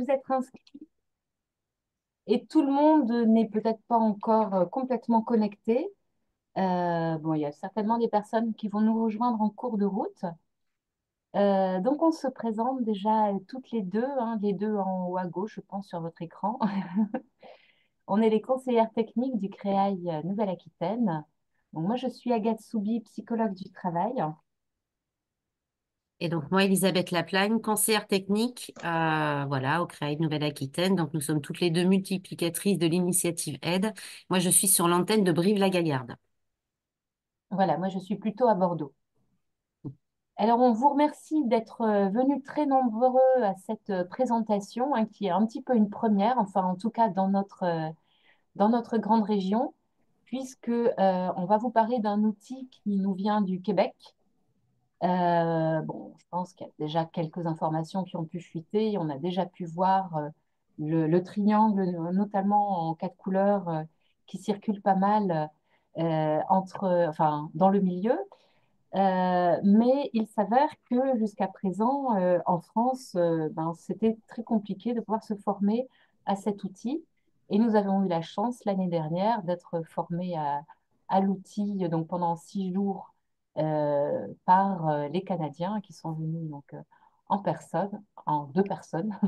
Vous êtes inscrits et tout le monde n'est peut-être pas encore complètement connecté. Bon, il y a certainement des personnes qui vont nous rejoindre en cours de route. Donc, on se présente déjà toutes les deux, hein, les deux en haut à gauche, je pense, sur votre écran. On est les conseillères techniques du CREAI Nouvelle-Aquitaine. Donc, moi, je suis Agathe Soubi, psychologue du travail. Et donc, moi, Elisabeth Laplagne, conseillère technique, voilà, au CREAI de Nouvelle-Aquitaine. Donc, nous sommes toutes les deux multiplicatrices de l'initiative Aide. Moi, je suis sur l'antenne de Brive-la-Gaillarde. Voilà, moi, je suis plutôt à Bordeaux. Alors, on vous remercie d'être venus très nombreux à cette présentation, hein, qui est un petit peu une première, enfin, en tout cas, dans notre grande région, puisque on va vous parler d'un outil qui nous vient du Québec. Bon, je pense qu'il y a déjà quelques informations qui ont pu fuiter. On a déjà pu voir le triangle, notamment en quatre couleurs, qui circule pas mal enfin, dans le milieu. Mais il s'avère que jusqu'à présent, en France, ben, c'était très compliqué de pouvoir se former à cet outil. Et nous avons eu la chance l'année dernière d'être formés à l'outil donc pendant 6 jours par les Canadiens qui sont venus donc en personne, en deux personnes.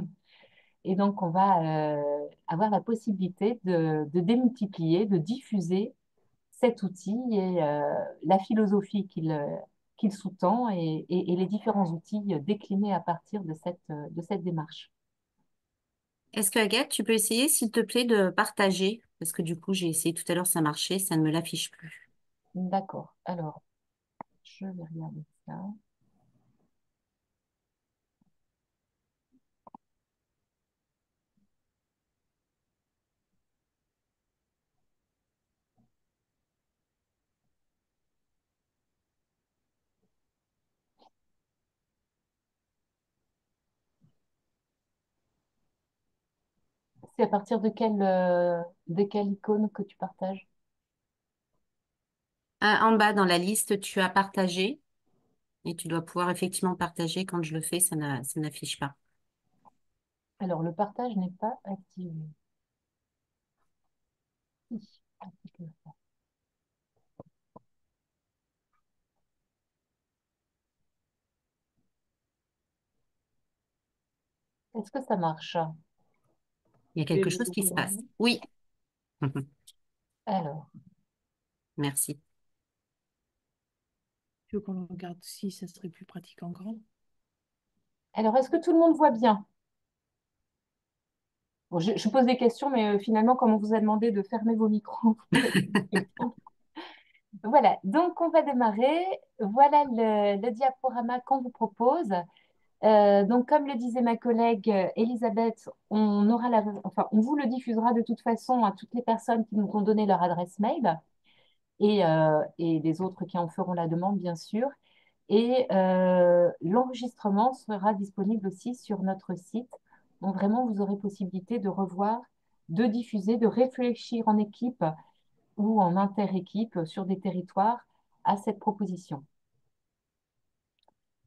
Et donc on va avoir la possibilité de démultiplier, de diffuser cet outil et la philosophie qu'il sous-tend et les différents outils déclinés à partir de cette démarche. Est-ce que, Agathe, tu peux essayer, s'il te plaît, de partager? Parce que du coup, j'ai essayé tout à l'heure, ça marchait, ça ne me l'affiche plus. D'accord. Alors, je vais regarder ça. C'est à partir de quelle icône que tu partages? En bas, dans la liste, tu as partagé et tu dois pouvoir effectivement partager. Quand je le fais, ça n'affiche pas. Alors, le partage n'est pas activé. Si, active. Est-ce que ça marche? Il y a Tu es quelque de chose qui se nouveau passe. là. Oui. Alors, Merci. Tu veux qu'on regarde si ça serait plus pratique en grand? est-ce que tout le monde voit bien? Bon, je pose des questions, mais finalement, comme on vous a demandé de fermer vos micros, vous pouvez répondre. Voilà, donc on va démarrer. Voilà le diaporama qu'on vous propose. Donc, comme le disait ma collègue Elisabeth, enfin, on vous le diffusera de toute façon à toutes les personnes qui nous ont donné leur adresse mail et les autres qui en feront la demande, bien sûr. Et l'enregistrement sera disponible aussi sur notre site. Donc, vraiment, vous aurez possibilité de revoir, de diffuser, de réfléchir en équipe ou en inter-équipe sur des territoires à cette proposition.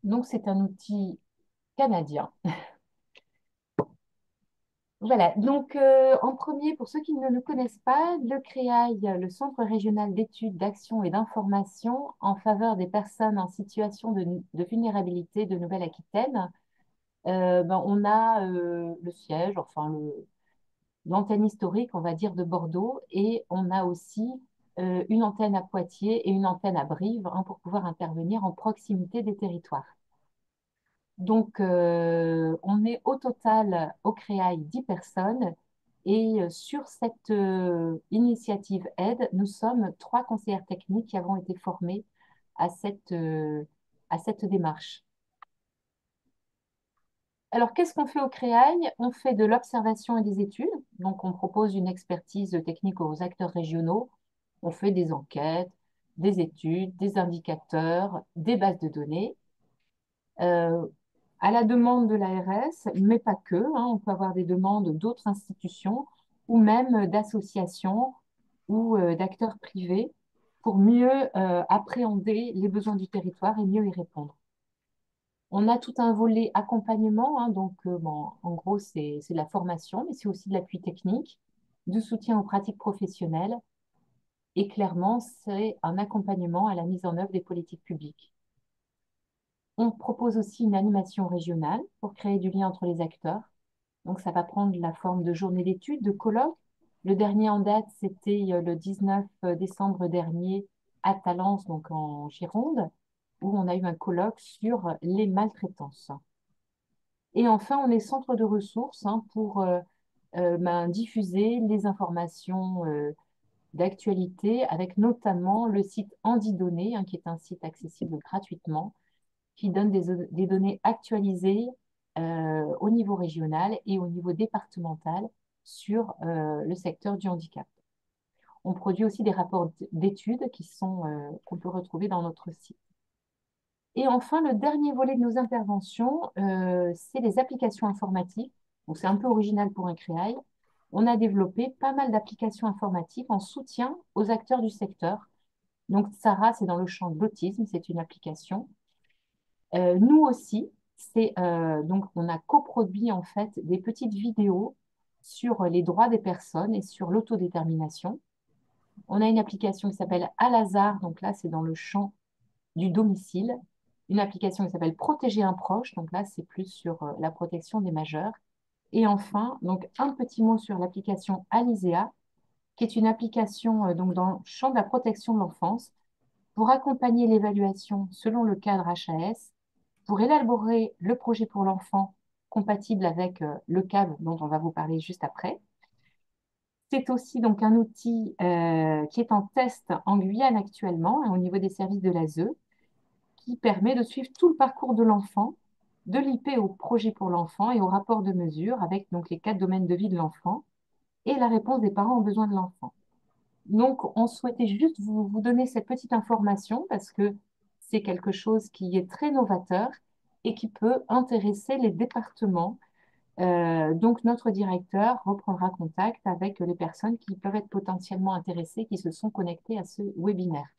Donc, c'est un outil canadien. Voilà, donc en premier, pour ceux qui ne le connaissent pas, le CREAI, le Centre régional d'études, d'action et d'information en faveur des personnes en situation de vulnérabilité de Nouvelle-Aquitaine, ben, on a le siège, enfin l'antenne historique, on va dire, de Bordeaux, et on a aussi une antenne à Poitiers et une antenne à Brive, hein, pour pouvoir intervenir en proximité des territoires. Donc, on est au total au CREAI 10 personnes et sur cette initiative aide, nous sommes 3 conseillères techniques qui avons été formées à à cette démarche. Alors, qu'est-ce qu'on fait au CREAI? On fait de l'observation et des études. Donc, on propose une expertise technique aux acteurs régionaux. On fait des enquêtes, des études, des indicateurs, des bases de données. Euh, à la demande de l'ARS, mais pas que, hein, on peut avoir des demandes d'autres institutions ou même d'associations ou d'acteurs privés pour mieux appréhender les besoins du territoire et mieux y répondre. On a tout un volet accompagnement, hein, donc bon, en gros, c'est de la formation, mais c'est aussi de l'appui technique, du soutien aux pratiques professionnelles, et clairement, c'est un accompagnement à la mise en œuvre des politiques publiques. On propose aussi une animation régionale pour créer du lien entre les acteurs. Donc, ça va prendre la forme de journées d'études, de colloques. Le dernier en date, c'était le 19 décembre dernier à Talence, donc en Gironde, où on a eu un colloque sur les maltraitances. Et enfin, on est centre de ressources, hein, pour diffuser les informations d'actualité, avec notamment le site Handidonnées, hein, qui est un site accessible gratuitement, qui donne des données actualisées au niveau régional et au niveau départemental sur le secteur du handicap. On produit aussi des rapports d'études qu'on peut retrouver dans notre site. Et enfin, le dernier volet de nos interventions, c'est les applications informatiques. Donc, c'est un peu original pour un créail. On a développé pas mal d'applications informatiques en soutien aux acteurs du secteur. Donc, Sarah, c'est dans le champ de l'autisme, c'est une application. Nous aussi, donc on a coproduit en fait des petites vidéos sur les droits des personnes et sur l'autodétermination. On a une application qui s'appelle Al-Azhar, donc là c'est dans le champ du domicile. Une application qui s'appelle Protéger un proche, donc là c'est plus sur la protection des majeurs. Et enfin, donc un petit mot sur l'application Alizea, qui est une application donc dans le champ de la protection de l'enfance pour accompagner l'évaluation selon le cadre HAS, pour élaborer le projet pour l'enfant compatible avec le cadre dont on va vous parler juste après. C'est aussi donc un outil qui est en test en Guyane actuellement, hein, au niveau des services de l'ASE, qui permet de suivre tout le parcours de l'enfant, de l'IP au projet pour l'enfant et au rapport de mesure avec donc les 4 domaines de vie de l'enfant et la réponse des parents aux besoins de l'enfant. Donc, on souhaitait juste vous donner cette petite information parce que c'est quelque chose qui est très novateur et qui peut intéresser les départements. Donc, notre directeur reprendra contact avec les personnes qui peuvent être potentiellement intéressées, qui se sont connectées à ce webinaire.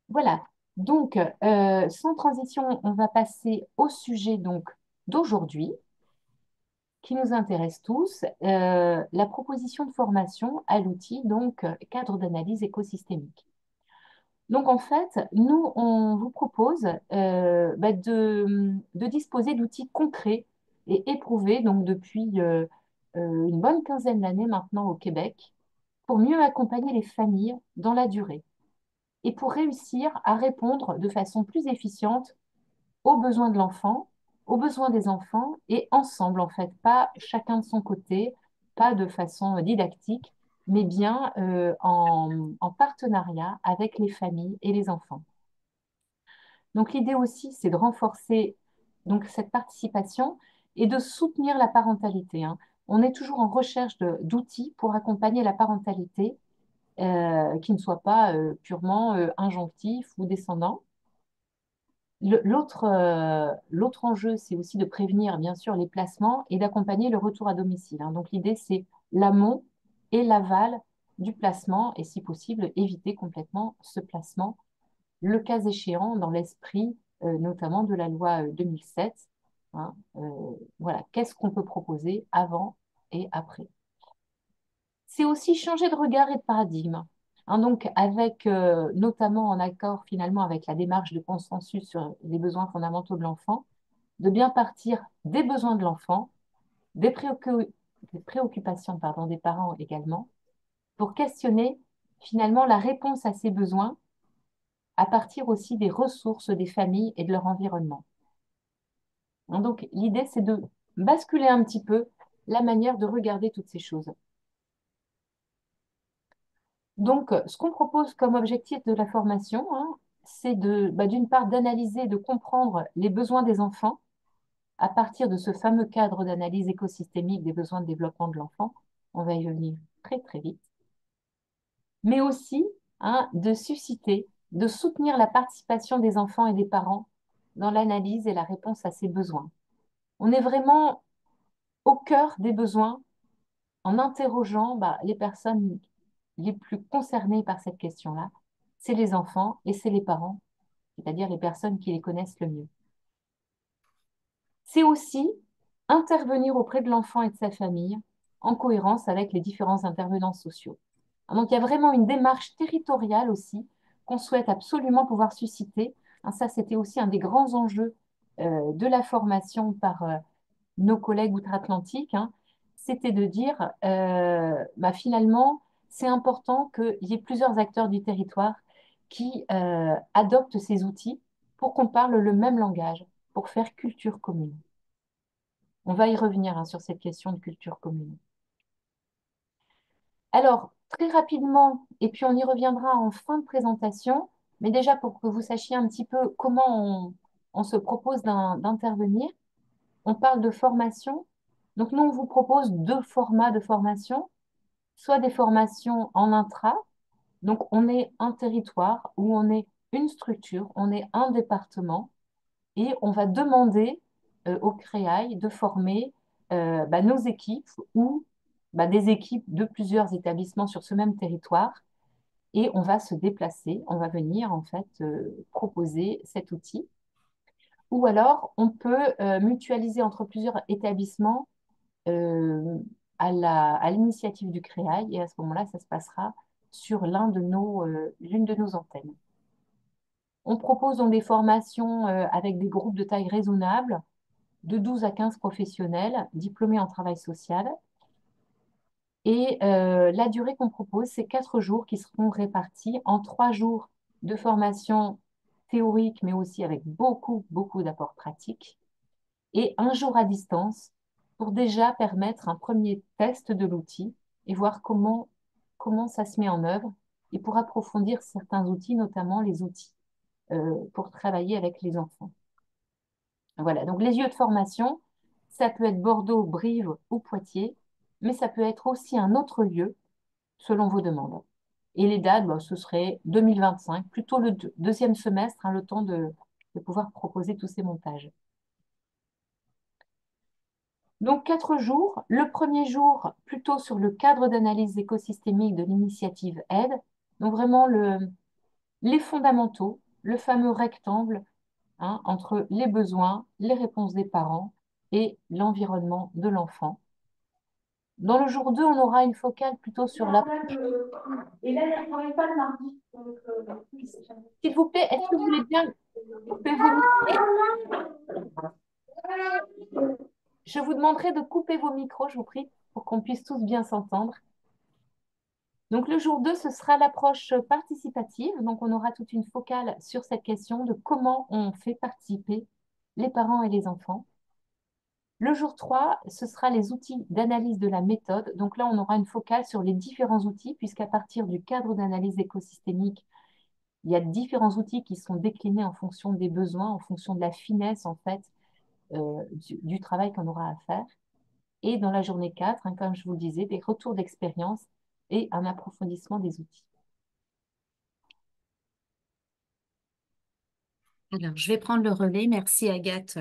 Voilà. Donc, sans transition, on va passer au sujet donc d'aujourd'hui, qui nous intéresse tous, la proposition de formation à l'outil, donc cadre d'analyse écosystémique. Donc en fait, nous, on vous propose de disposer d'outils concrets et éprouvés donc depuis une bonne quinzaine d'années maintenant au Québec pour mieux accompagner les familles dans la durée et pour réussir à répondre de façon plus efficiente aux besoins de l'enfant, aux besoins des enfants et ensemble, en fait, pas chacun de son côté, pas de façon didactique, mais bien en partenariat avec les familles et les enfants. Donc l'idée aussi, c'est de renforcer donc, cette participation et de soutenir la parentalité, hein. On est toujours en recherche d'outils pour accompagner la parentalité qui ne soit pas purement injonctif ou descendant. L'autre enjeu, c'est aussi de prévenir, bien sûr, les placements et d'accompagner le retour à domicile, hein. Donc, l'idée, c'est l'amont et l'aval du placement et, si possible, éviter complètement ce placement, le cas échéant, dans l'esprit notamment de la loi 2007. Hein, voilà, qu'est-ce qu'on peut proposer avant et après? C'est aussi changer de regard et de paradigme. Hein, donc, avec notamment en accord finalement avec la démarche de consensus sur les besoins fondamentaux de l'enfant, de bien partir des besoins de l'enfant, des préoccupations pardon, des parents également, pour questionner finalement la réponse à ces besoins à partir aussi des ressources des familles et de leur environnement. Hein, donc, l'idée, c'est de basculer un petit peu la manière de regarder toutes ces choses. Donc, ce qu'on propose comme objectif de la formation, hein, c'est d'une part d'analyser, de comprendre les besoins des enfants à partir de ce fameux cadre d'analyse écosystémique des besoins de développement de l'enfant. On va y venir très, très vite. Mais aussi hein, de susciter, de soutenir la participation des enfants et des parents dans l'analyse et la réponse à ces besoins. On est vraiment au cœur des besoins en interrogeant les personnes les plus concernées par cette question-là, c'est les enfants et c'est les parents, c'est-à-dire les personnes qui les connaissent le mieux. C'est aussi intervenir auprès de l'enfant et de sa famille en cohérence avec les différents intervenants sociaux. Donc, il y a vraiment une démarche territoriale aussi qu'on souhaite absolument pouvoir susciter. Ça, c'était aussi un des grands enjeux de la formation par nos collègues outre-Atlantique. C'était de dire, finalement, c'est important qu'il y ait plusieurs acteurs du territoire qui adoptent ces outils pour qu'on parle le même langage, pour faire culture commune. On va y revenir sur cette question de culture commune. Alors, très rapidement, et puis on y reviendra en fin de présentation, mais déjà pour que vous sachiez un petit peu comment on se propose d'intervenir, on parle de formation. Donc nous, on vous propose deux formats de formation, soit des formations en intra, donc on est un territoire où on est une structure, on est un département, et on va demander au CREAI de former nos équipes ou des équipes de plusieurs établissements sur ce même territoire et on va se déplacer, on va venir en fait proposer cet outil. Ou alors, on peut mutualiser entre plusieurs établissements euh, à l'initiative du CREAI et à ce moment-là, ça se passera sur l'une de nos antennes. On propose donc des formations avec des groupes de taille raisonnable, de 12 à 15 professionnels diplômés en travail social. Et la durée qu'on propose, c'est 4 jours qui seront répartis en 3 jours de formation théorique, mais aussi avec beaucoup, beaucoup d'apports pratiques, et un jour à distance pour déjà permettre un premier test de l'outil et voir comment ça se met en œuvre et pour approfondir certains outils, notamment les outils pour travailler avec les enfants. Voilà, donc les lieux de formation, ça peut être Bordeaux, Brive ou Poitiers, mais ça peut être aussi un autre lieu selon vos demandes. Et les dates, ce serait 2025, plutôt le deuxième semestre, le temps de pouvoir proposer tous ces montages. Donc 4 jours. Le premier jour, plutôt sur le cadre d'analyse écosystémique de l'initiative AIDE. Donc vraiment les fondamentaux, le fameux rectangle entre les besoins, les réponses des parents et l'environnement de l'enfant. Dans le jour 2, on aura une focale plutôt sur la... Et là, elle ne travaille pas le mardi. S'il vous plaît, est-ce que vous voulez bien couper vos micros? Je vous demanderai de couper vos micros, je vous prie, pour qu'on puisse tous bien s'entendre. Donc le jour 2, ce sera l'approche participative. Donc on aura toute une focale sur cette question de comment on fait participer les parents et les enfants. Le jour 3, ce sera les outils d'analyse de la méthode. Donc là, on aura une focale sur les différents outils, puisqu'à partir du cadre d'analyse écosystémique, il y a différents outils qui sont déclinés en fonction des besoins, en fonction de la finesse, en fait, du travail qu'on aura à faire. Et dans la journée 4, comme je vous le disais, des retours d'expérience et un approfondissement des outils. Alors, je vais prendre le relais. Merci Agathe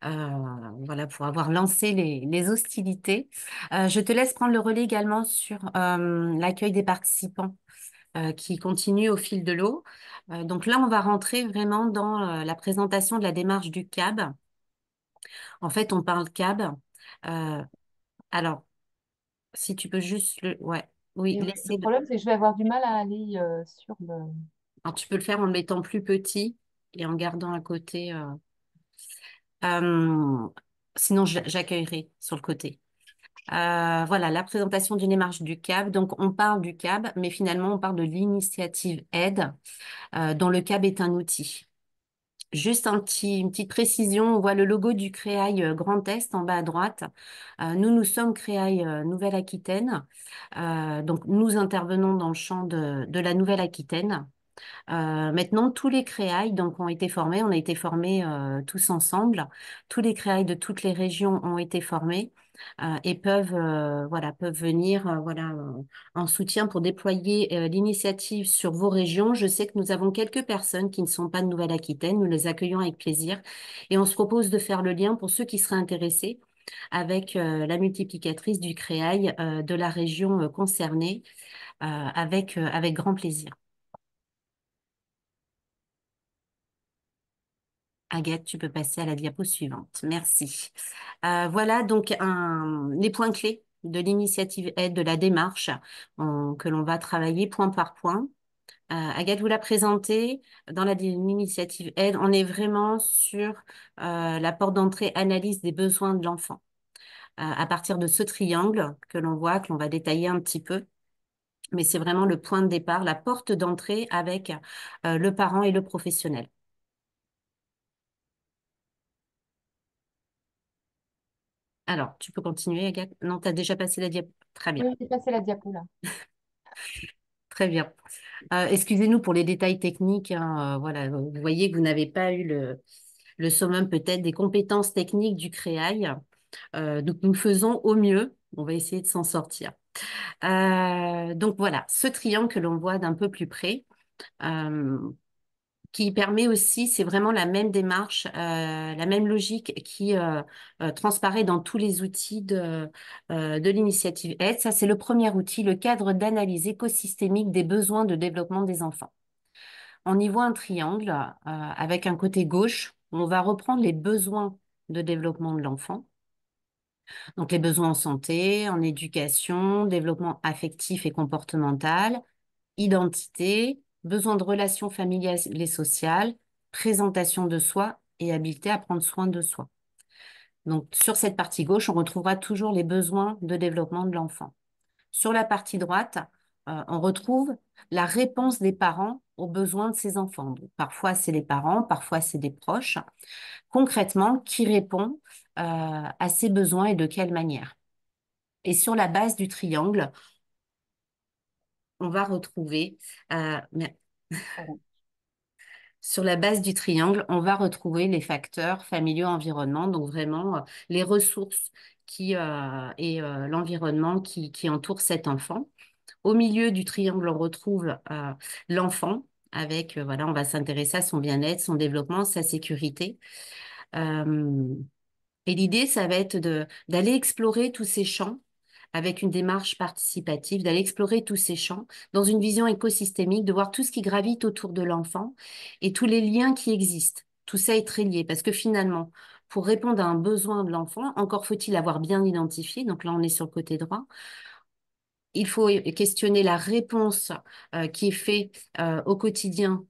voilà, pour avoir lancé les hostilités. Je te laisse prendre le relais également sur l'accueil des participants qui continue au fil de l'eau. Donc là, on va rentrer vraiment dans la présentation de la démarche du CAB. En fait, on parle CAB. Euh, alors, si tu peux juste le... Ouais, oui, Et oui, le laisser... problème, c'est que je vais avoir du mal à aller sur le... Alors, tu peux le faire en le mettant plus petit et en gardant à côté... euh, sinon, j'accueillerai sur le côté. Voilà, la présentation d'une démarche du CAB. Donc, on parle du CAB, mais finalement, on parle de l'initiative aide, dont le CAB est un outil. Juste une petite précision, on voit le logo du CREAI Grand Est en bas à droite. Nous sommes CREAI Nouvelle-Aquitaine. Donc, nous intervenons dans le champ de la Nouvelle-Aquitaine. Maintenant, tous les créailles donc, ont été formés. On a été formés tous ensemble. Tous les créailles de toutes les régions ont été formés et peuvent venir en soutien pour déployer l'initiative sur vos régions. Je sais que nous avons quelques personnes qui ne sont pas de Nouvelle-Aquitaine. Nous les accueillons avec plaisir et on se propose de faire le lien pour ceux qui seraient intéressés avec la multiplicatrice du créail de la région concernée avec, avec, grand plaisir. Agathe, tu peux passer à la diapo suivante. Merci. Voilà donc les points clés de l'initiative aide, de la démarche que l'on va travailler point par point. Agathe vous l'a présenté. Dans l'initiative aide, on est vraiment sur la porte d'entrée analyse des besoins de l'enfant. À partir de ce triangle que l'on voit, que l'on va détailler un petit peu, mais c'est vraiment le point de départ, la porte d'entrée avec le parent et le professionnel. Alors, tu peux continuer, Agathe? Non, tu as déjà passé la diapo. Très bien, Oui, j'ai passé la diapo là. très bien. Excusez-nous pour les détails techniques, hein, voilà, vous voyez que vous n'avez pas eu le summum peut-être des compétences techniques du créail. Donc, nous faisons au mieux. On va essayer de s'en sortir. Donc, voilà, ce triangle que l'on voit d'un peu plus près. euh, qui permet aussi, c'est vraiment la même démarche, la même logique qui transparaît dans tous les outils de l'initiative aide. Ça, c'est le premier outil, le cadre d'analyse écosystémique des besoins de développement des enfants. On y voit un triangle avec un côté gauche où on va reprendre les besoins de développement de l'enfant. Donc, les besoins en santé, en éducation, développement affectif et comportemental, identité, besoin de relations familiales et sociales, présentation de soi et habileté à prendre soin de soi. Donc, sur cette partie gauche, on retrouvera toujours les besoins de développement de l'enfant. Sur la partie droite, on retrouve la réponse des parents aux besoins de ces enfants. Donc, parfois, c'est les parents, parfois, c'est des proches. Concrètement, qui répond à ces besoins et de quelle manière? Et sur la base du triangle, on va retrouver, Pardon. sur la base du triangle, on va retrouver les facteurs familiaux, environnement, donc vraiment les ressources et l'environnement qui entoure cet enfant. Au milieu du triangle, on retrouve l'enfant avec, voilà, on va s'intéresser à son bien-être, son développement, sa sécurité. Euh, et l'idée, ça va être d'aller explorer tous ces champs avec une démarche participative, d'aller explorer tous ces champs dans une vision écosystémique, de voir tout ce qui gravite autour de l'enfant et tous les liens qui existent. Tout ça est très lié parce que finalement, pour répondre à un besoin de l'enfant, encore faut-il avoir bien identifié. Donc là, on est sur le côté droit. Il faut questionner la réponse qui est faite au quotidien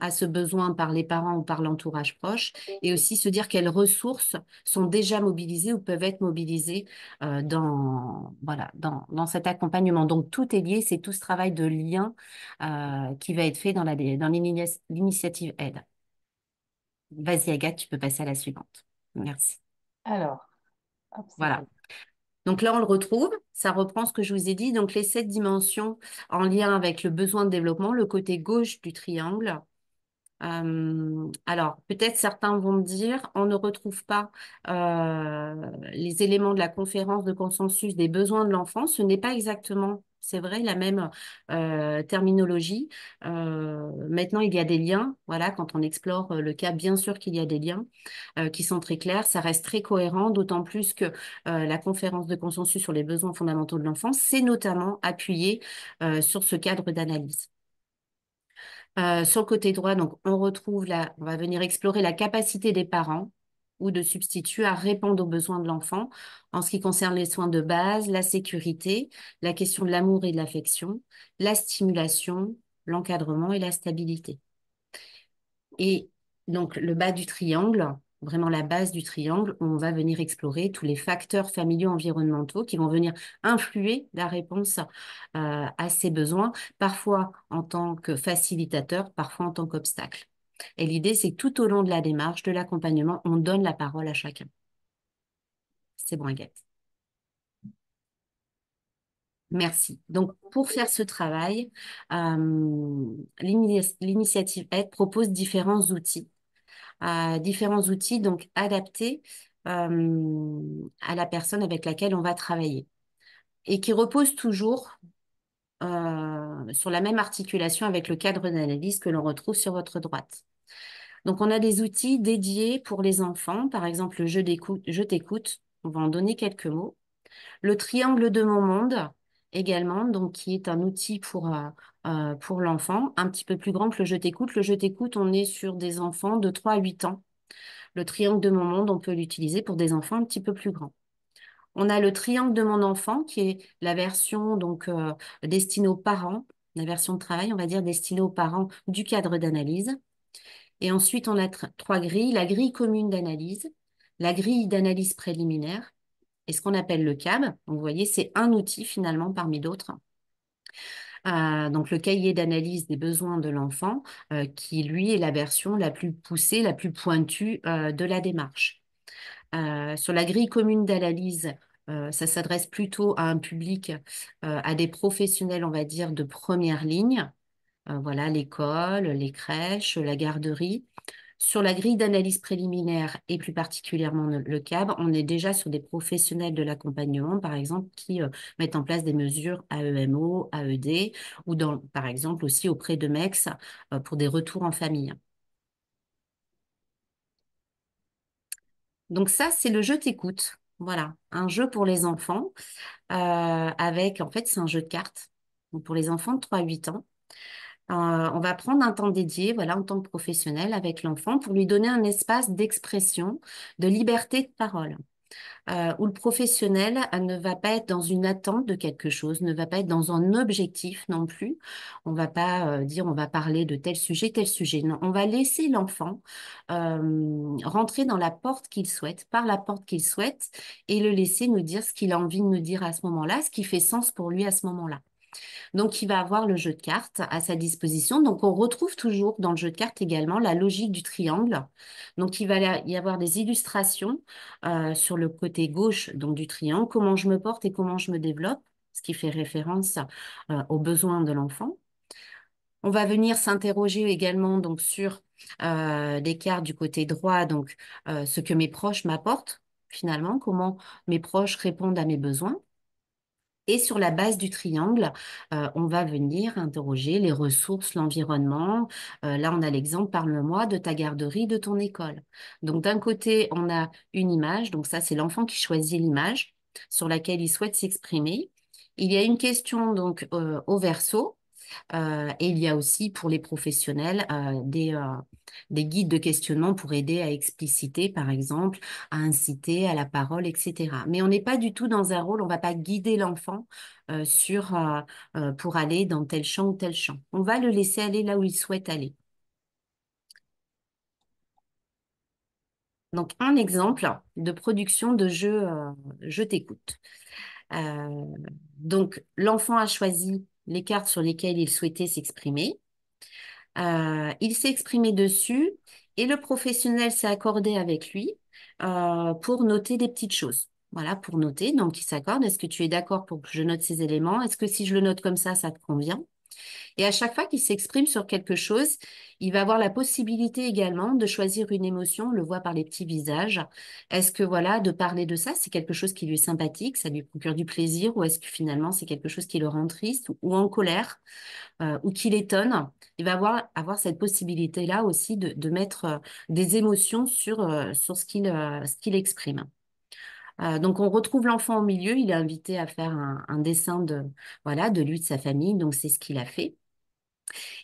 à ce besoin par les parents ou par l'entourage proche, et aussi se dire quelles ressources sont déjà mobilisées ou peuvent être mobilisées voilà, dans cet accompagnement. Donc, tout est lié, c'est tout ce travail de lien qui va être fait dans l'initiative aide. Vas-y, Agathe, tu peux passer à la suivante. Merci. Alors, hop, c'est Voilà. bon. Donc là, on le retrouve. Ça reprend ce que je vous ai dit. Donc, les 7 dimensions en lien avec le besoin de développement, le côté gauche du triangle. Alors, peut-être certains vont me dire, on ne retrouve pas les éléments de la conférence de consensus des besoins de l'enfant. Ce n'est pas exactement, c'est vrai, la même terminologie. Maintenant, il y a des liens. Voilà, quand on explore le cas, bien sûr qu'il y a des liens qui sont très clairs. Ça reste très cohérent, d'autant plus que la conférence de consensus sur les besoins fondamentaux de l'enfant s'est notamment appuyée sur ce cadre d'analyse. Sur le côté droit, donc, on retrouve là, on va venir explorer la capacité des parents ou de substituts à répondre aux besoins de l'enfant en ce qui concerne les soins de base, la sécurité, la question de l'amour et de l'affection, la stimulation, l'encadrement et la stabilité. Et donc, le bas du triangle, vraiment la base du triangle, on va venir explorer tous les facteurs familiaux environnementaux qui vont venir influer la réponse à ces besoins, parfois en tant que facilitateur, parfois en tant qu'obstacle. Et l'idée, c'est que tout au long de la démarche, de l'accompagnement, on donne la parole à chacun. C'est bon, Agathe. Merci. Donc, pour faire ce travail, l'initiative Aide propose différents outils donc adaptés à la personne avec laquelle on va travailler et qui reposent toujours sur la même articulation avec le cadre d'analyse que l'on retrouve sur votre droite. Donc, on a des outils dédiés pour les enfants, par exemple je t'écoute, on va en donner quelques mots. Le triangle de mon monde, également, donc qui est un outil pour l'enfant, un petit peu plus grand que le Je t'écoute. Le Je t'écoute, on est sur des enfants de 3 à 8 ans. Le triangle de mon monde, on peut l'utiliser pour des enfants un petit peu plus grands. On a le triangle de mon enfant, qui est la version donc destinée aux parents, la version de travail, on va dire, destinée aux parents du cadre d'analyse. Et ensuite, on a 3 grilles, la grille commune d'analyse, la grille d'analyse préliminaire et ce qu'on appelle le CAB. Donc, vous voyez, c'est un outil finalement parmi d'autres. Donc, le cahier d'analyse des besoins de l'enfant, qui, lui, est la version la plus poussée, la plus pointue de la démarche. Sur la grille commune d'analyse, ça s'adresse plutôt à un public, à des professionnels, on va dire, de première ligne. Voilà, l'école, les crèches, la garderie. Sur la grille d'analyse préliminaire et plus particulièrement le CAB, on est déjà sur des professionnels de l'accompagnement, par exemple, qui mettent en place des mesures AEMO, AED, ou par exemple aussi auprès de MEX pour des retours en famille. Donc ça, c'est le jeu t'écoute. Voilà, un jeu pour les enfants en fait, c'est un jeu de cartes. Donc, pour les enfants de 3 à 8 ans. On va prendre un temps dédié, voilà, en tant que professionnel avec l'enfant pour lui donner un espace d'expression, de liberté de parole, où le professionnel ne va pas être dans une attente de quelque chose, ne va pas être dans un objectif non plus. On va pas dire on va parler de tel sujet, tel sujet. Non, on va laisser l'enfant rentrer dans la porte qu'il souhaite, par la porte qu'il souhaite, et le laisser nous dire ce qu'il a envie de nous dire à ce moment-là, ce qui fait sens pour lui à ce moment-là. Donc, il va avoir le jeu de cartes à sa disposition. Donc, on retrouve toujours dans le jeu de cartes également la logique du triangle. Donc, il va y avoir des illustrations sur le côté gauche donc, du triangle, comment je me porte et comment je me développe, ce qui fait référence aux besoins de l'enfant. On va venir s'interroger également donc, sur des cartes du côté droit, donc ce que mes proches m'apportent finalement, comment mes proches répondent à mes besoins. Et sur la base du triangle, on va venir interroger les ressources, l'environnement. Là, on a l'exemple, parle-moi de ta garderie, de ton école. Donc, d'un côté, on a une image. Donc, ça, c'est l'enfant qui choisit l'image sur laquelle il souhaite s'exprimer. Il y a une question donc au verso. Et il y a aussi pour les professionnels des guides de questionnement pour aider à expliciter, par exemple, à inciter à la parole, etc. Mais on n'est pas du tout dans un rôle, on ne va pas guider l'enfant pour aller dans tel champ ou tel champ. On va le laisser aller là où il souhaite aller. Donc, un exemple de production de jeu Je t'écoute. Euh, donc, l'enfant a choisi les cartes sur lesquelles il souhaitait s'exprimer. Il s'est exprimé dessus et le professionnel s'est accordé avec lui pour noter des petites choses. Voilà, pour noter. Donc, il s'accorde. Est-ce que tu es d'accord pour que je note ces éléments? Est-ce que si je le note comme ça te convient? Et à chaque fois qu'il s'exprime sur quelque chose, il va avoir la possibilité également de choisir une émotion. On le voit par les petits visages. Est-ce que voilà, de parler de ça, c'est quelque chose qui lui est sympathique, ça lui procure du plaisir, ou est-ce que finalement c'est quelque chose qui le rend triste ou en colère? Ou qui l'étonne, il va avoir cette possibilité-là aussi de mettre des émotions sur ce qu'il exprime. Donc, on retrouve l'enfant au milieu. Il est invité à faire un dessin voilà, de lui, de sa famille. Donc, c'est ce qu'il a fait.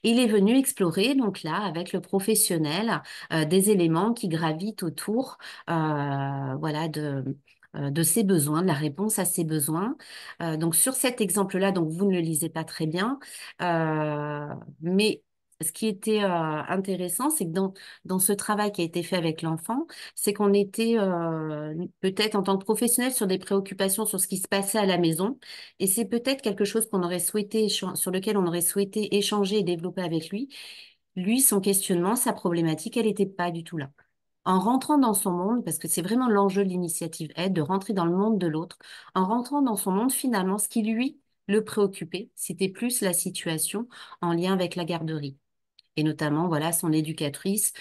Il est venu explorer, donc là, avec le professionnel, des éléments qui gravitent autour, voilà, de ses besoins, de la réponse à ses besoins. Donc sur cet exemple-là, donc vous ne le lisez pas très bien, mais ce qui était intéressant, c'est que dans ce travail qui a été fait avec l'enfant, c'est qu'on était peut-être en tant que professionnel sur des préoccupations sur ce qui se passait à la maison, et c'est peut-être quelque chose qu'on aurait souhaité, sur lequel on aurait souhaité échanger et développer avec lui. Lui, son questionnement, sa problématique, elle n'était pas du tout là. En rentrant dans son monde, parce que c'est vraiment l'enjeu de l'initiative aide, de rentrer dans le monde de l'autre, en rentrant dans son monde, finalement, ce qui lui le préoccupait, c'était plus la situation en lien avec la garderie. Et notamment, voilà, son éducatrice,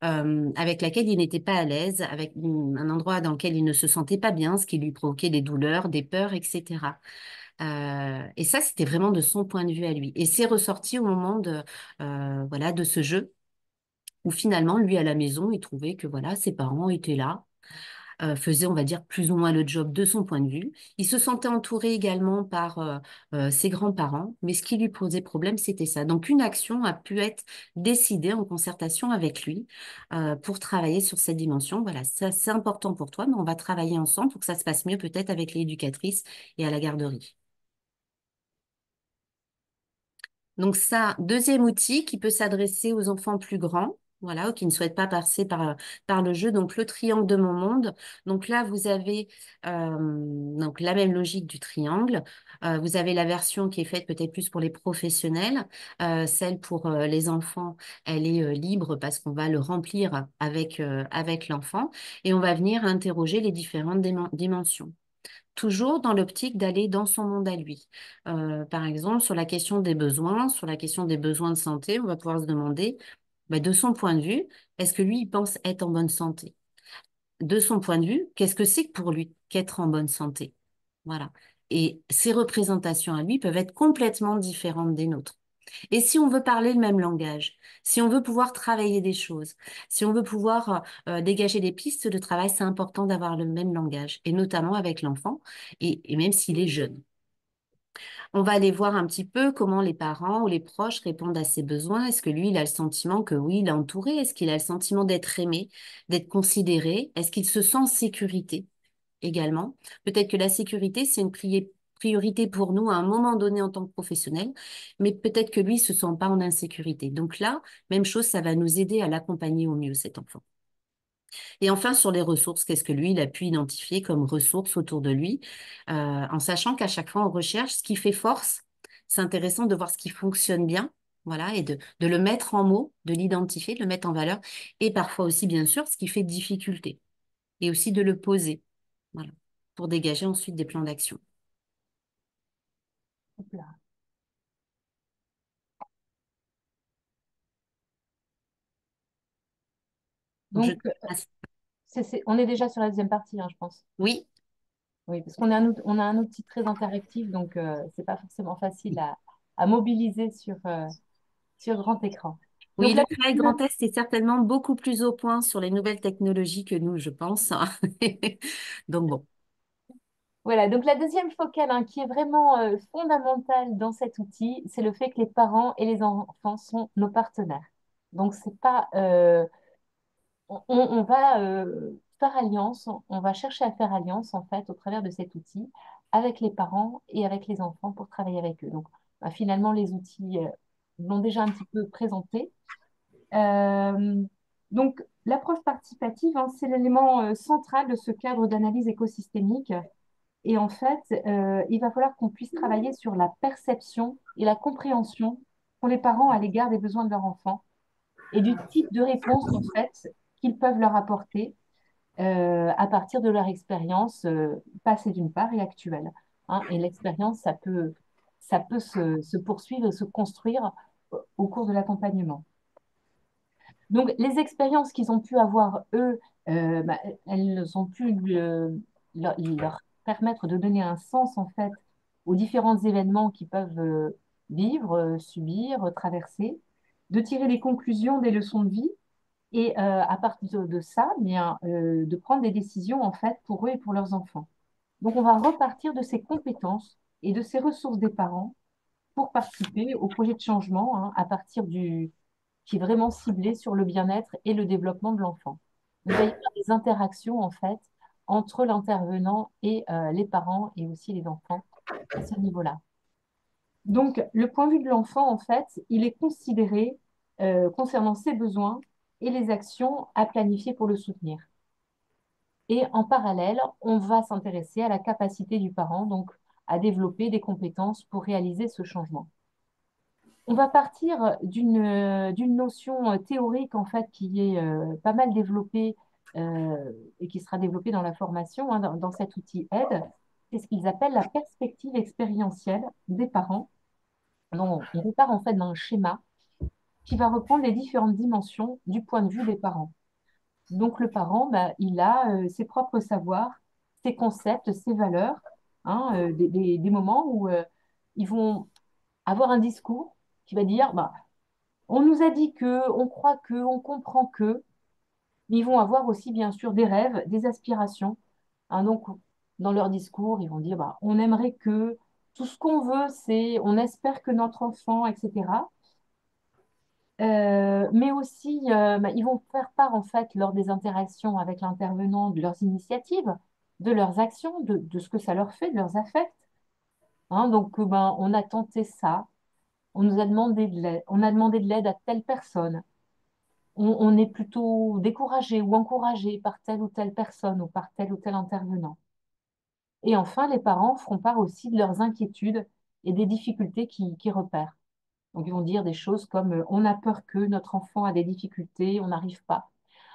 avec laquelle il n'était pas à l'aise, avec un endroit dans lequel il ne se sentait pas bien, ce qui lui provoquait des douleurs, des peurs, etc. Et ça, c'était vraiment de son point de vue à lui. Et c'est ressorti au moment voilà, de ce jeu, où finalement, lui, à la maison, il trouvait que voilà, ses parents étaient là. faisait, on va dire, plus ou moins le job de son point de vue. Il se sentait entouré également par ses grands-parents, mais ce qui lui posait problème, c'était ça. Donc, une action a pu être décidée en concertation avec lui pour travailler sur cette dimension. Voilà, ça, c'est important pour toi, mais on va travailler ensemble pour que ça se passe mieux peut-être avec l'éducatrice et à la garderie. Donc ça, deuxième outil qui peut s'adresser aux enfants plus grands, voilà, ou qui ne souhaitent pas passer par le jeu. Donc le triangle de mon monde. Donc là, vous avez donc la même logique du triangle. Vous avez la version qui est faite peut-être plus pour les professionnels. Celle pour les enfants, elle est libre parce qu'on va le remplir avec l'enfant et on va venir interroger les différentes dimensions toujours dans l'optique d'aller dans son monde à lui. Par exemple, sur la question des besoins, sur la question des besoins de santé, on va pouvoir se demander, bah, de son point de vue, est-ce que lui, il pense être en bonne santé? De son point de vue, qu'est-ce que c'est que pour lui qu'être en bonne santé? Voilà. Et ces représentations à lui peuvent être complètement différentes des nôtres. Et si on veut parler le même langage, si on veut pouvoir travailler des choses, si on veut pouvoir dégager des pistes de travail, c'est important d'avoir le même langage, et notamment avec l'enfant, et même s'il est jeune. On va aller voir un petit peu comment les parents ou les proches répondent à ses besoins. Est-ce que lui, il a le sentiment que oui, il est entouré? Est-ce qu'il a le sentiment d'être aimé, d'être considéré? Est-ce qu'il se sent en sécurité également? Peut-être que la sécurité, c'est une priorité pour nous à un moment donné en tant que professionnel, mais peut-être que lui, il se sent pas en insécurité. Donc là, même chose, ça va nous aider à l'accompagner au mieux, cet enfant. Et enfin, sur les ressources, qu'est-ce que lui, il a pu identifier comme ressources autour de lui, en sachant qu'à chaque fois, on recherche ce qui fait force. C'est intéressant de voir ce qui fonctionne bien, voilà, et de le mettre en mots, de l'identifier, de le mettre en valeur, et parfois aussi, bien sûr, ce qui fait difficulté, et aussi de le poser, voilà, pour dégager ensuite des plans d'action. Hop là. Donc, Donc, on est déjà sur la deuxième partie, hein, je pense. oui, Oui, parce qu'on a on a un outil très interactif, donc c'est pas forcément facile à mobiliser sur grand écran. oui, Donc le la travail Grand Est est certainement beaucoup plus au point sur les nouvelles technologies que nous, je pense. Donc bon, voilà, donc la deuxième focale, hein, qui est vraiment fondamentale dans cet outil, c'est le fait que les parents et les enfants sont nos partenaires. Donc c'est pas, on va faire alliance, on va chercher à faire alliance en fait au travers de cet outil avec les parents et avec les enfants pour travailler avec eux. Donc finalement les outils l'ont déjà un petit peu présenté. Euh, donc l'approche participative, hein, c'est l'élément central de ce cadre d'analyse écosystémique. Et en fait, il va falloir qu'on puisse travailler sur la perception et la compréhension pour les parents à l'égard des besoins de leur enfant et du type de réponse en fait qu'ils peuvent leur apporter à partir de leur expérience passée d'une part et actuelle. Hein. Et l'expérience, ça peut se poursuivre et se construire au cours de l'accompagnement. Donc, les expériences qu'ils ont pu avoir, eux, bah, elles ont pu leur permettre de donner un sens, en fait, aux différents événements qu'ils peuvent vivre, subir, traverser, de tirer des conclusions, des leçons de vie, et à partir de ça, bien, de prendre des décisions, en fait, pour eux et pour leurs enfants. Donc, on va repartir de ces compétences et de ces ressources des parents pour participer au projet de changement, hein, à partir qui est vraiment ciblé sur le bien-être et le développement de l'enfant. Donc, il va y avoir des interactions, en fait, entre l'intervenant et les parents et aussi les enfants à ce niveau-là. Donc, le point de vue de l'enfant, en fait, il est considéré concernant ses besoins et les actions à planifier pour le soutenir. Et en parallèle, on va s'intéresser à la capacité du parent, donc à développer des compétences pour réaliser ce changement. On va partir d'une notion théorique en fait qui est pas mal développée et qui sera développée dans la formation, hein, dans cet outil aide. C'est ce qu'ils appellent la perspective expérientielle des parents. Donc, on repart en fait d'un schéma qui va reprendre les différentes dimensions du point de vue des parents. Donc le parent, bah, il a ses propres savoirs, ses concepts, ses valeurs, hein, des moments où ils vont avoir un discours qui va dire, bah, on nous a dit que, on croit que, on comprend que. mais ils vont avoir aussi, bien sûr, des rêves, des aspirations. Hein, donc, dans leur discours, ils vont dire, bah, on aimerait que tout ce qu'on veut, c'est, on espère que notre enfant, etc. Mais aussi, bah, ils vont faire part, en fait, lors des interactions avec l'intervenant, de leurs initiatives, de leurs actions, de ce que ça leur fait, de leurs affects. Hein, donc, ben, on a tenté ça, on nous a demandé de l'aide, on a demandé de l'aide à telle personne. On est plutôt découragé ou encouragé par telle ou telle personne ou par tel ou tel intervenant. Et enfin, les parents feront part aussi de leurs inquiétudes et des difficultés qu'ils repèrent. Donc, ils vont dire des choses comme on a peur que notre enfant a des difficultés, on n'arrive pas.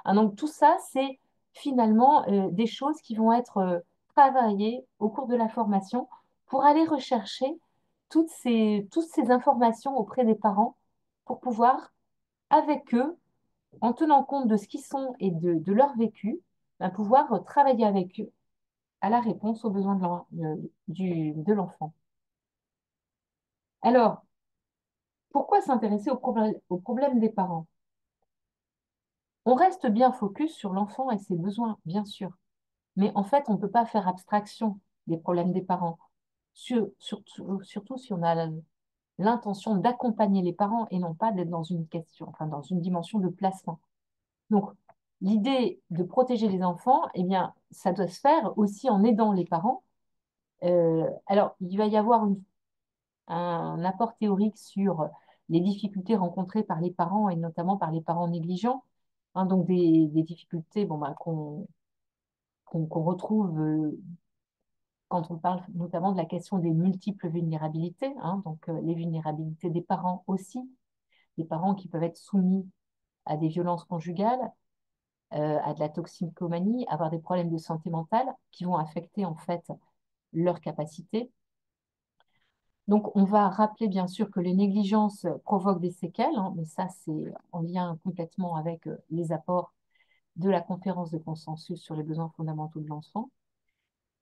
Ah, donc, tout ça, c'est finalement des choses qui vont être travaillées au cours de la formation pour aller rechercher toutes ces informations auprès des parents pour pouvoir, avec eux, en tenant compte de ce qu'ils sont et leur vécu, ben, pouvoir travailler avec eux à la réponse aux besoins de l'enfant. Alors, pourquoi s'intéresser aux problèmes des parents? On reste bien focus sur l'enfant et ses besoins, bien sûr, mais en fait, on ne peut pas faire abstraction des problèmes des parents, surtout si on a l'intention d'accompagner les parents et non pas d'être dans une question, enfin, dans une dimension de placement. Donc, l'idée de protéger les enfants, eh bien, ça doit se faire aussi en aidant les parents. Alors, il va y avoir un apport théorique sur les difficultés rencontrées par les parents et notamment par les parents négligents. Hein, donc, des difficultés bon, bah, qu'on retrouve quand on parle notamment de la question des multiples vulnérabilités. Hein, donc, les vulnérabilités des parents aussi, des parents qui peuvent être soumis à des violences conjugales, à de la toxicomanie, avoir des problèmes de santé mentale qui vont affecter en fait leur capacité. Donc, on va rappeler bien sûr que les négligences provoquent des séquelles, hein, mais ça, c'est en lien complètement avec les apports de la conférence de consensus sur les besoins fondamentaux de l'enfant.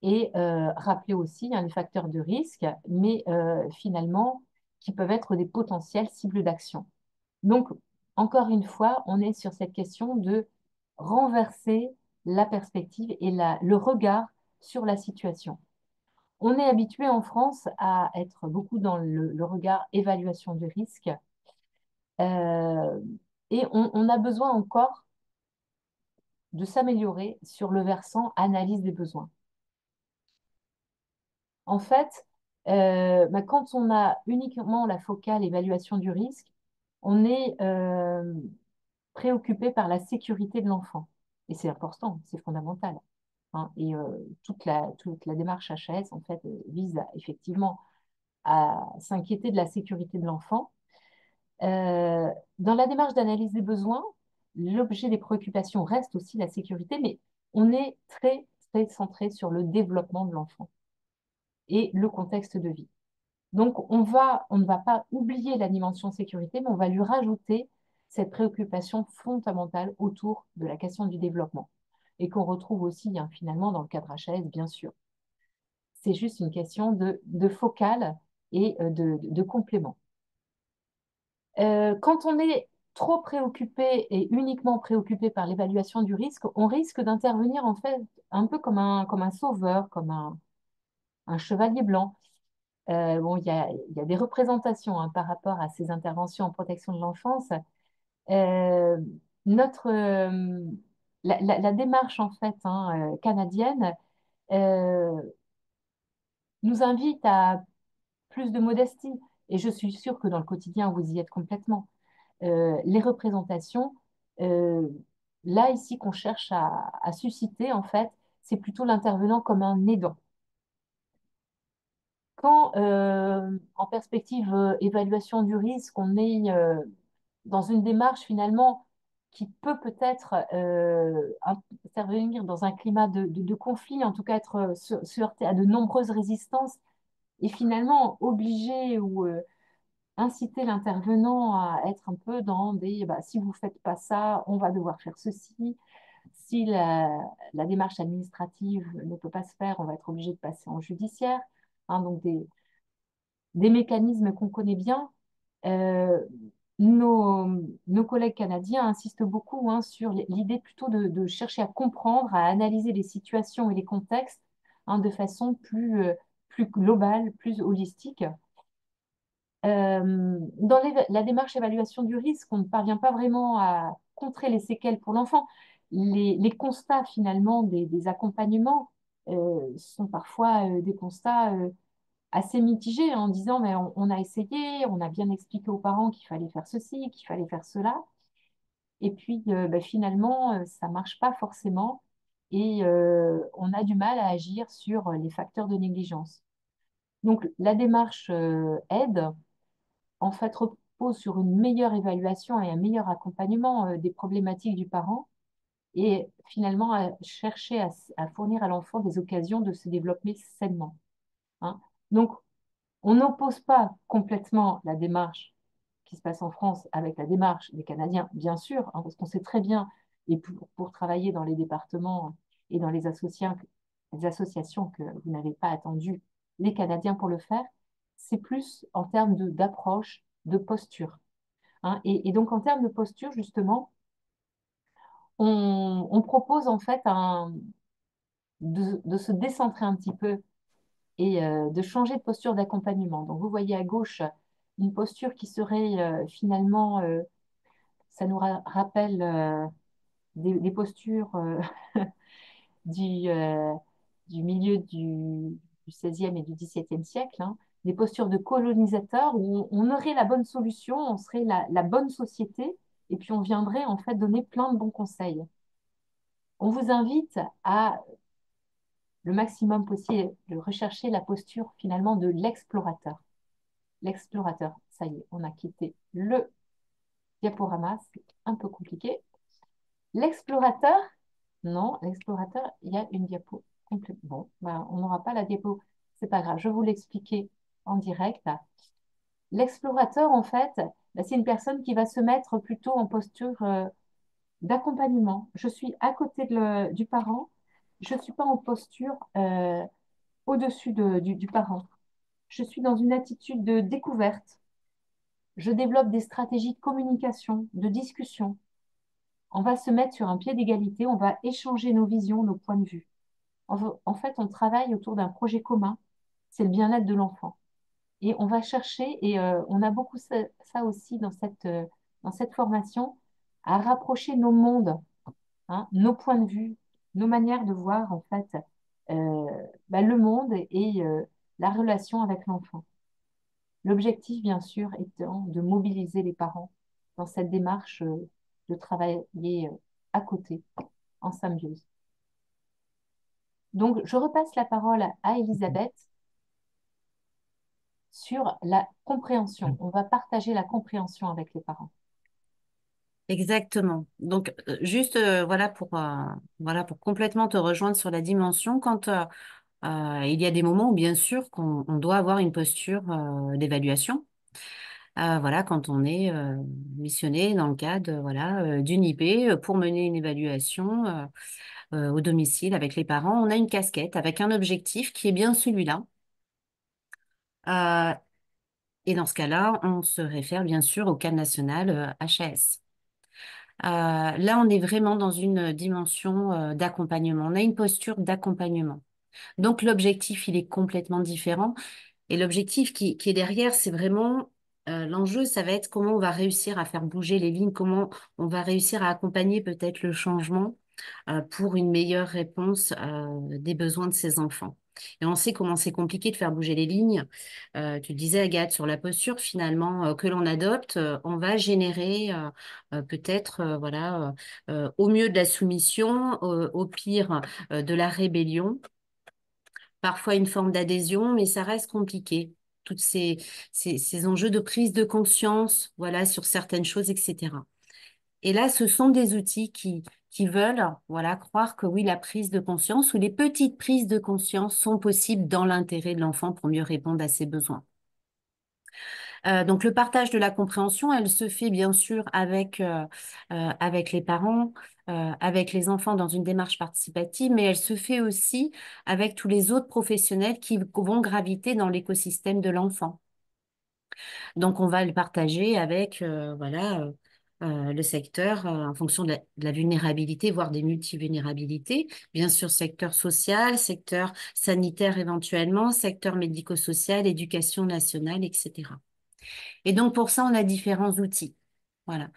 Et rappeler aussi hein, les facteurs de risque, mais finalement, qui peuvent être des potentielles cibles d'action. Donc, encore une fois, on est sur cette question de renverser la perspective et le regard sur la situation. On est habitué en France à être beaucoup dans le regard évaluation du risque euh, et on a besoin encore de s'améliorer sur le versant analyse des besoins. En fait, bah, quand on a uniquement la focale évaluation du risque, on est préoccupé par la sécurité de l'enfant. Et c'est important, c'est fondamental. Hein. Et toute la démarche HAS, en fait, vise effectivement à s'inquiéter de la sécurité de l'enfant. Dans la démarche d'analyse des besoins, l'objet des préoccupations reste aussi la sécurité, mais on est très, très centré sur le développement de l'enfant et le contexte de vie. Donc, on ne va pas oublier la dimension sécurité, mais on va lui rajouter cette préoccupation fondamentale autour de la question du développement et qu'on retrouve aussi hein, finalement dans le cadre HAS, bien sûr. C'est juste une question de focale et de complément. Quand on est trop préoccupé et uniquement préoccupé par l'évaluation du risque, on risque d'intervenir en fait un peu comme un sauveur, comme un chevalier blanc. Bon, il y a des représentations hein, par rapport à ces interventions en protection de l'enfance. Euh, notre, la démarche en fait hein, canadienne euh, nous invite à plus de modestie et je suis sûre que dans le quotidien vous y êtes complètement. Les représentations, euh, là ici qu'on cherche à susciter en fait, c'est plutôt l'intervenant comme un aidant. Quand, en perspective évaluation du risque, on est dans une démarche finalement qui peut peut-être intervenir dans un climat de conflit, en tout cas être se heurter à de nombreuses résistances et finalement obliger ou inciter l'intervenant à être un peu dans des bah, si vous ne faites pas ça, on va devoir faire ceci. Si la démarche administrative ne peut pas se faire, on va être obligé de passer en judiciaire. Hein, donc des mécanismes qu'on connaît bien. Euh, nos, nos collègues canadiens insistent beaucoup hein, sur l'idée plutôt de chercher à comprendre, à analyser les situations et les contextes hein, de façon plus globale, plus holistique. Dans la démarche évaluation du risque, on ne parvient pas vraiment à contrer les séquelles pour l'enfant. Les constats finalement des accompagnements sont parfois des constats assez mitigés en disant mais on a essayé, on a bien expliqué aux parents qu'il fallait faire ceci, qu'il fallait faire cela, et puis ben, finalement ça marche pas forcément et on a du mal à agir sur les facteurs de négligence. Donc la démarche aide en fait, repose sur une meilleure évaluation et un meilleur accompagnement des problématiques du parent et finalement à chercher à fournir à l'enfant des occasions de se développer sainement. Hein. Donc, on n'oppose pas complètement la démarche qui se passe en France avec la démarche des Canadiens, bien sûr, hein, parce qu'on sait très bien, et pour travailler dans les départements et dans les associations que vous n'avez pas attendu les Canadiens pour le faire, c'est plus en termes d'approche, de posture. Hein. Et donc, en termes de posture, justement, on propose en fait de se décentrer un petit peu et de changer de posture d'accompagnement. Donc, vous voyez à gauche une posture qui serait finalement, ça nous rappelle des postures du, euh, du milieu du 16e et du 17e siècle, hein, des postures de colonisateurs où on aurait la bonne solution, on serait la bonne société, et puis on viendrait en fait donner plein de bons conseils. On vous invite à le maximum possible de rechercher la posture finalement de l'explorateur. L'explorateur, ça y est, on a quitté le diaporama, c'est un peu compliqué. L'explorateur, non, l'explorateur, il y a une diapo complète. Bon, ben, on n'aura pas la diapo, c'est pas grave, je vais vous l'expliquer en direct. L'explorateur, en fait, ben, c'est une personne qui va se mettre plutôt en posture d'accompagnement. Je suis à côté du parent, je ne suis pas en posture au-dessus du parent. Je suis dans une attitude de découverte. Je développe des stratégies de communication, de discussion. On va se mettre sur un pied d'égalité, on va échanger nos visions, nos points de vue. En fait, on travaille autour d'un projet commun, c'est le bien-être de l'enfant. Et on va chercher, et on a beaucoup ça aussi dans cette formation, à rapprocher nos mondes, hein, nos points de vue, nos manières de voir en fait euh, bah, le monde et la relation avec l'enfant. L'objectif, bien sûr, étant de mobiliser les parents dans cette démarche de travailler à côté, en symbiose. Donc, je repasse la parole à Elisabeth sur la compréhension. On va partager la compréhension avec les parents. Exactement. Donc, juste voilà, pour complètement te rejoindre sur la dimension, quand il y a des moments où, bien sûr, on doit avoir une posture d'évaluation. Voilà, quand on est missionné dans le cadre voilà, d'une IP pour mener une évaluation au domicile avec les parents, on a une casquette avec un objectif qui est bien celui-là. Euh, et dans ce cas-là, on se réfère bien sûr au cadre national HAS. Là, on est vraiment dans une dimension d'accompagnement. On a une posture d'accompagnement. Donc, l'objectif, il est complètement différent. Et l'objectif qui est derrière, c'est vraiment l'enjeu, ça va être comment on va réussir à faire bouger les lignes, comment on va réussir à accompagner peut-être le changement pour une meilleure réponse des besoins de ces enfants. Et on sait comment c'est compliqué de faire bouger les lignes. Tu disais, Agathe, sur la posture finalement que l'on adopte, on va générer peut-être voilà, au mieux de la soumission, au pire de la rébellion, parfois une forme d'adhésion, mais ça reste compliqué. Toutes ces enjeux de prise de conscience, voilà, sur certaines choses, etc. Et là, ce sont des outils qui veulent, voilà, croire que oui, la prise de conscience ou les petites prises de conscience sont possibles dans l'intérêt de l'enfant pour mieux répondre à ses besoins. Donc, le partage de la compréhension, elle se fait bien sûr avec les parents, avec les enfants dans une démarche participative, mais elle se fait aussi avec tous les autres professionnels qui vont graviter dans l'écosystème de l'enfant. Donc, on va le partager avec voilà, le secteur en fonction de la vulnérabilité, voire des multivulnérabilités. Bien sûr, secteur social, secteur sanitaire éventuellement, secteur médico-social, éducation nationale, etc. Et donc, pour ça, on a différents outils. Voilà.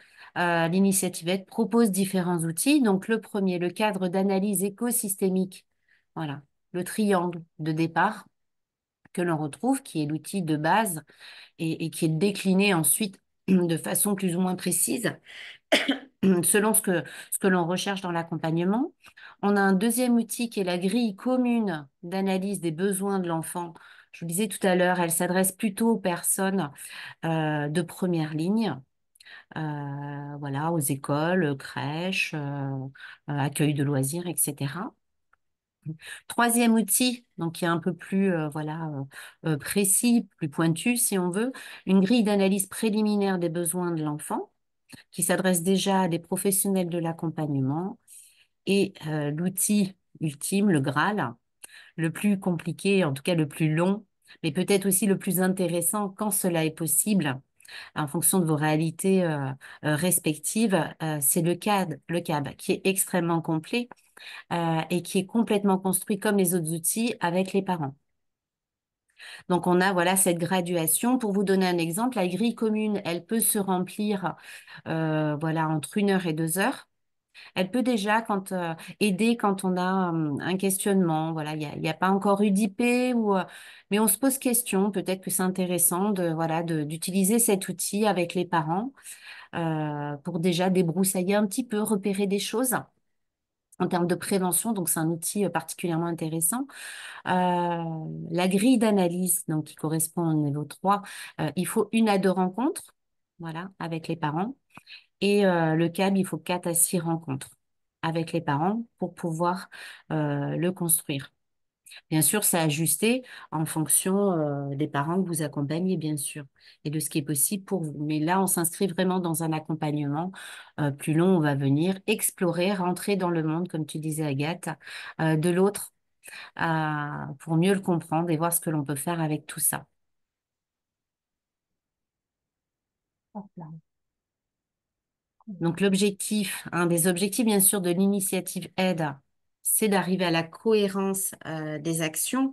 L'initiative Aide propose différents outils. Donc, le premier, le cadre d'analyse écosystémique. Voilà. Le triangle de départ que l'on retrouve, qui est l'outil de base et qui est décliné ensuite de façon plus ou moins précise selon ce que l'on recherche dans l'accompagnement. On a un deuxième outil qui est la grille commune d'analyse des besoins de l'enfant. Je vous disais tout à l'heure, elle s'adresse plutôt aux personnes de première ligne, voilà, aux écoles, crèches, accueil de loisirs, etc. Troisième outil, donc qui est un peu plus voilà, précis, plus pointu si on veut, une grille d'analyse préliminaire des besoins de l'enfant qui s'adresse déjà à des professionnels de l'accompagnement et l'outil ultime, le Graal, le plus compliqué, en tout cas le plus long, mais peut-être aussi le plus intéressant quand cela est possible, en fonction de vos réalités respectives, c'est le CAB, qui est extrêmement complet et qui est complètement construit comme les autres outils avec les parents. Donc, on a voilà cette graduation. Pour vous donner un exemple, la grille commune, elle peut se remplir voilà, entre 1 heure et 2 heures. Elle peut déjà aider quand on a un questionnement. Voilà, il y a pas encore eu d'IP, mais on se pose question. Peut-être que c'est intéressant d'utiliser cet outil avec les parents pour déjà débroussailler un petit peu, repérer des choses en termes de prévention. Donc, c'est un outil particulièrement intéressant. La grille d'analyse, donc qui correspond au niveau 3, il faut 1 à 2 rencontres, voilà, avec les parents. Et le CAB, il faut 4 à 6 rencontres avec les parents pour pouvoir le construire. Bien sûr, c'est ajusté en fonction des parents que vous accompagnez, bien sûr, et de ce qui est possible pour vous. Mais là, on s'inscrit vraiment dans un accompagnement plus long. On va venir explorer, rentrer dans le monde, comme tu disais, Agathe, de l'autre pour mieux le comprendre et voir ce que l'on peut faire avec tout ça. Hop là. Donc l'objectif, un des objectifs bien sûr de l'initiative Aide, c'est d'arriver à la cohérence des actions.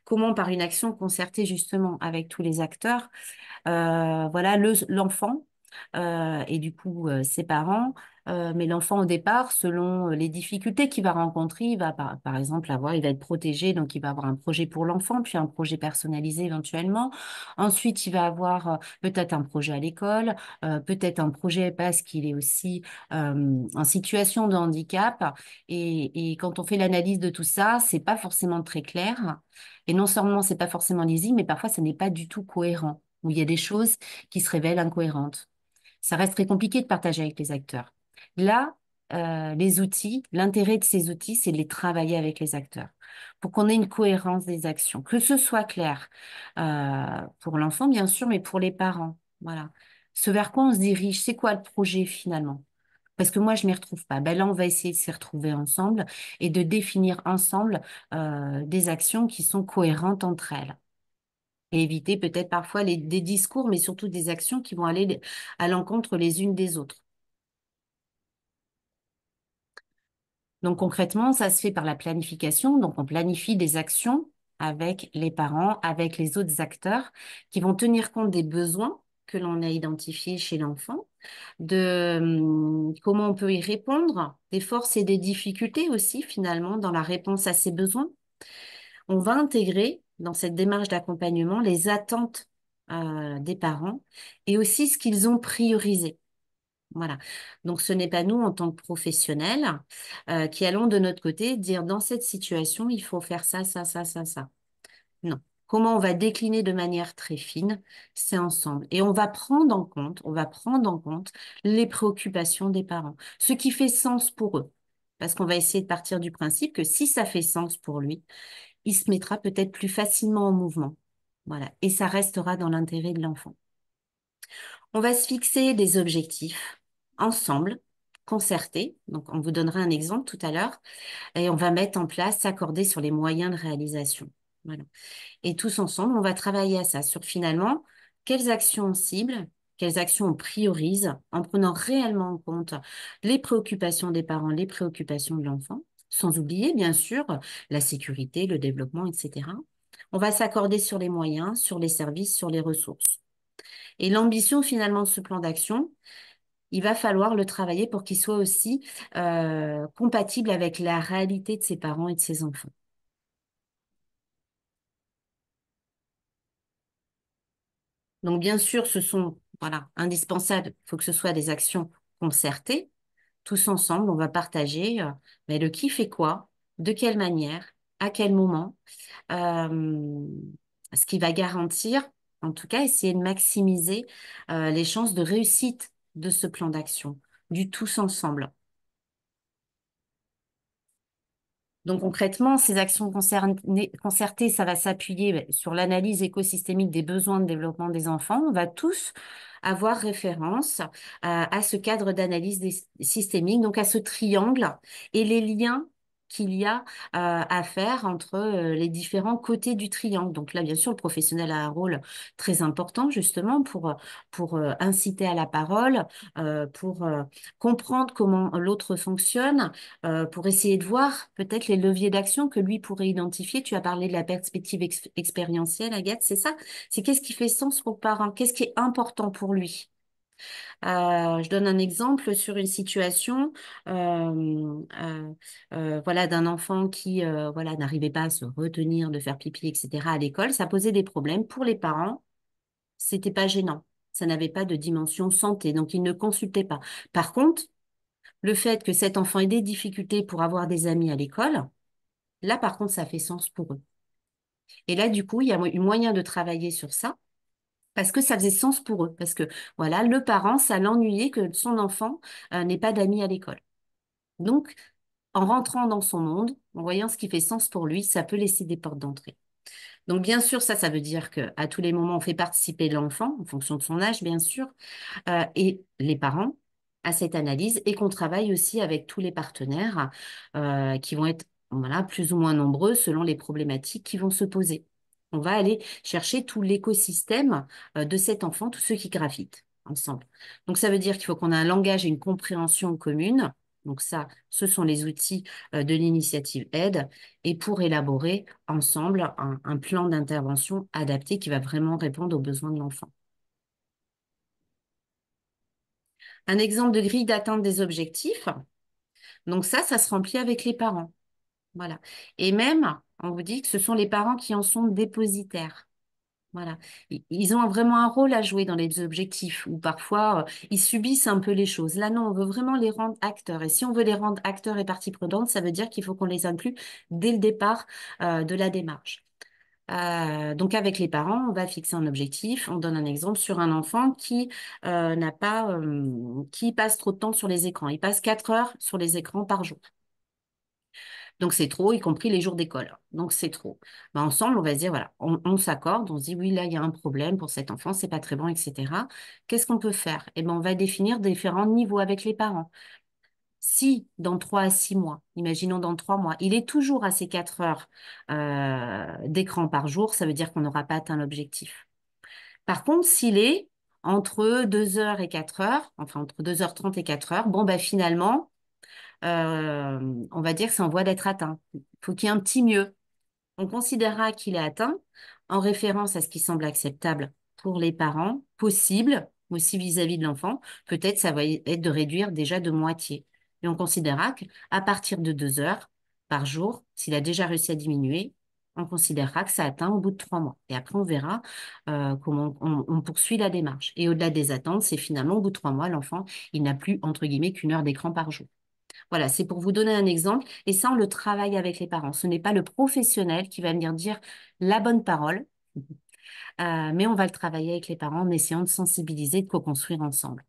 Comment par une action concertée justement avec tous les acteurs. Voilà, l'enfant et du coup ses parents. Mais l'enfant au départ, selon les difficultés qu'il va rencontrer, il va par exemple il va être protégé, donc il va avoir un projet pour l'enfant, puis un projet personnalisé éventuellement. Ensuite, il va avoir peut-être un projet à l'école, peut-être un projet parce qu'il est aussi en situation de handicap. Et quand on fait l'analyse de tout ça, c'est pas forcément très clair. Et non seulement c'est pas forcément lisible, mais parfois ça n'est pas du tout cohérent, où il y a des choses qui se révèlent incohérentes. Ça reste très compliqué de partager avec les acteurs. Là, les outils, l'intérêt de ces outils, c'est de les travailler avec les acteurs pour qu'on ait une cohérence des actions, que ce soit clair pour l'enfant, bien sûr, mais pour les parents. Voilà. Ce vers quoi on se dirige, c'est quoi le projet finalement? Parce que moi, je ne m'y retrouve pas. Ben là, on va essayer de s'y retrouver ensemble et de définir ensemble des actions qui sont cohérentes entre elles. Et éviter peut-être parfois des discours, mais surtout des actions qui vont aller à l'encontre les unes des autres. Donc concrètement, ça se fait par la planification. Donc on planifie des actions avec les parents, avec les autres acteurs qui vont tenir compte des besoins que l'on a identifiés chez l'enfant, de comment on peut y répondre, des forces et des difficultés aussi finalement dans la réponse à ces besoins. On va intégrer dans cette démarche d'accompagnement les attentes des parents et aussi ce qu'ils ont priorisé. Voilà. Donc, ce n'est pas nous, en tant que professionnels, qui allons de notre côté dire dans cette situation, il faut faire ça, ça, ça, ça, ça. Non. Comment on va décliner de manière très fine, c'est ensemble. Et on va prendre en compte les préoccupations des parents, ce qui fait sens pour eux. Parce qu'on va essayer de partir du principe que si ça fait sens pour lui, il se mettra peut-être plus facilement en mouvement. Voilà. Et ça restera dans l'intérêt de l'enfant. On va se fixer des objectifs ensemble, concertés. Donc, on vous donnera un exemple tout à l'heure. Et on va mettre en place, s'accorder sur les moyens de réalisation. Voilà. Et tous ensemble, on va travailler à ça, sur finalement quelles actions on cible, quelles actions on priorise, en prenant réellement en compte les préoccupations des parents, les préoccupations de l'enfant, sans oublier, bien sûr, la sécurité, le développement, etc. On va s'accorder sur les moyens, sur les services, sur les ressources. Et l'ambition, finalement, de ce plan d'action, il va falloir le travailler pour qu'il soit aussi compatible avec la réalité de ses parents et de ses enfants. Donc, bien sûr, ce sont, voilà, indispensables. Il faut que ce soit des actions concertées. Tous ensemble, on va partager mais le qui fait quoi, de quelle manière, à quel moment, euh, ce qui va garantir, en tout cas, essayer de maximiser les chances de réussite de ce plan d'action, du tous ensemble. Donc concrètement, ces actions concertées, ça va s'appuyer sur l'analyse écosystémique des besoins de développement des enfants. On va tous avoir référence à ce cadre d'analyse systémique, donc à ce triangle et les liens qu'il y a à faire entre les différents côtés du triangle. Donc là, bien sûr, le professionnel a un rôle très important justement pour inciter à la parole, pour comprendre comment l'autre fonctionne, pour essayer de voir peut-être les leviers d'action que lui pourrait identifier. Tu as parlé de la perspective expérientielle, Agathe, c'est ça? C'est qu'est-ce qui fait sens pour le parent? Qu'est-ce qui est important pour lui? Je donne un exemple sur une situation voilà, d'un enfant qui voilà, n'arrivait pas à se retenir de faire pipi, etc. à l'école. Ça posait des problèmes pour les parents. C'était pas gênant. Ça n'avait pas de dimension santé, donc ils ne consultaient pas. Par contre, le fait que cet enfant ait des difficultés pour avoir des amis à l'école, là, par contre, ça fait sens pour eux. Et là, du coup, il y a eu moyen de travailler sur ça parce que ça faisait sens pour eux. Parce que, voilà, le parent, ça l'ennuyait que son enfant n'ait pas d'amis à l'école. Donc, en rentrant dans son monde, en voyant ce qui fait sens pour lui, ça peut laisser des portes d'entrée. Donc, bien sûr, ça veut dire qu'à tous les moments, on fait participer l'enfant, en fonction de son âge, bien sûr, et les parents à cette analyse et qu'on travaille aussi avec tous les partenaires qui vont être voilà, plus ou moins nombreux selon les problématiques qui vont se poser. On va aller chercher tout l'écosystème de cet enfant, tous ceux qui gravitent ensemble. Donc ça veut dire qu'il faut qu'on ait un langage et une compréhension commune. Donc ça, ce sont les outils de l'initiative aide et pour élaborer ensemble un plan d'intervention adapté qui va vraiment répondre aux besoins de l'enfant. Un exemple de grille d'atteinte des objectifs. Donc ça se remplit avec les parents. Voilà. Et même, on vous dit que ce sont les parents qui en sont dépositaires. Voilà. Ils ont vraiment un rôle à jouer dans les objectifs, ou parfois ils subissent un peu les choses. Là, non, on veut vraiment les rendre acteurs. Et si on veut les rendre acteurs et partie prenante, ça veut dire qu'il faut qu'on les inclue dès le départ de la démarche. Donc avec les parents, on va fixer un objectif. On donne un exemple sur un enfant qui n'a pas, qui passe trop de temps sur les écrans. Il passe 4 heures sur les écrans par jour. Donc c'est trop, y compris les jours d'école. Donc c'est trop. Ben, ensemble, on va se dire, voilà, on s'accorde, on se dit, oui, là, il y a un problème pour cet enfant, c'est pas très bon, etc. Qu'est-ce qu'on peut faire? Eh ben, on va définir différents niveaux avec les parents. Si dans 3 à 6 mois, imaginons dans 3 mois, il est toujours à ces 4 heures d'écran par jour, ça veut dire qu'on n'aura pas atteint l'objectif. Par contre, s'il est entre 2 heures et 4 heures, enfin entre 2h30 et 4 heures, bon, bah, finalement, on va dire que c'est en voie d'être atteint. Il faut qu'il y ait un petit mieux. On considérera qu'il est atteint en référence à ce qui semble acceptable pour les parents, possible aussi vis-à-vis de l'enfant. Peut-être ça va être de réduire déjà de moitié. Et on considérera qu'à partir de 2 heures par jour, s'il a déjà réussi à diminuer, on considérera que ça atteint au bout de 3 mois. Et après, on verra comment on poursuit la démarche. Et au-delà des attentes, c'est finalement au bout de 3 mois, l'enfant, il n'a plus, entre guillemets, qu'1 heure d'écran par jour. Voilà, c'est pour vous donner un exemple. Et ça, on le travaille avec les parents. Ce n'est pas le professionnel qui va venir dire la bonne parole, mais on va le travailler avec les parents en essayant de sensibiliser, de co-construire ensemble.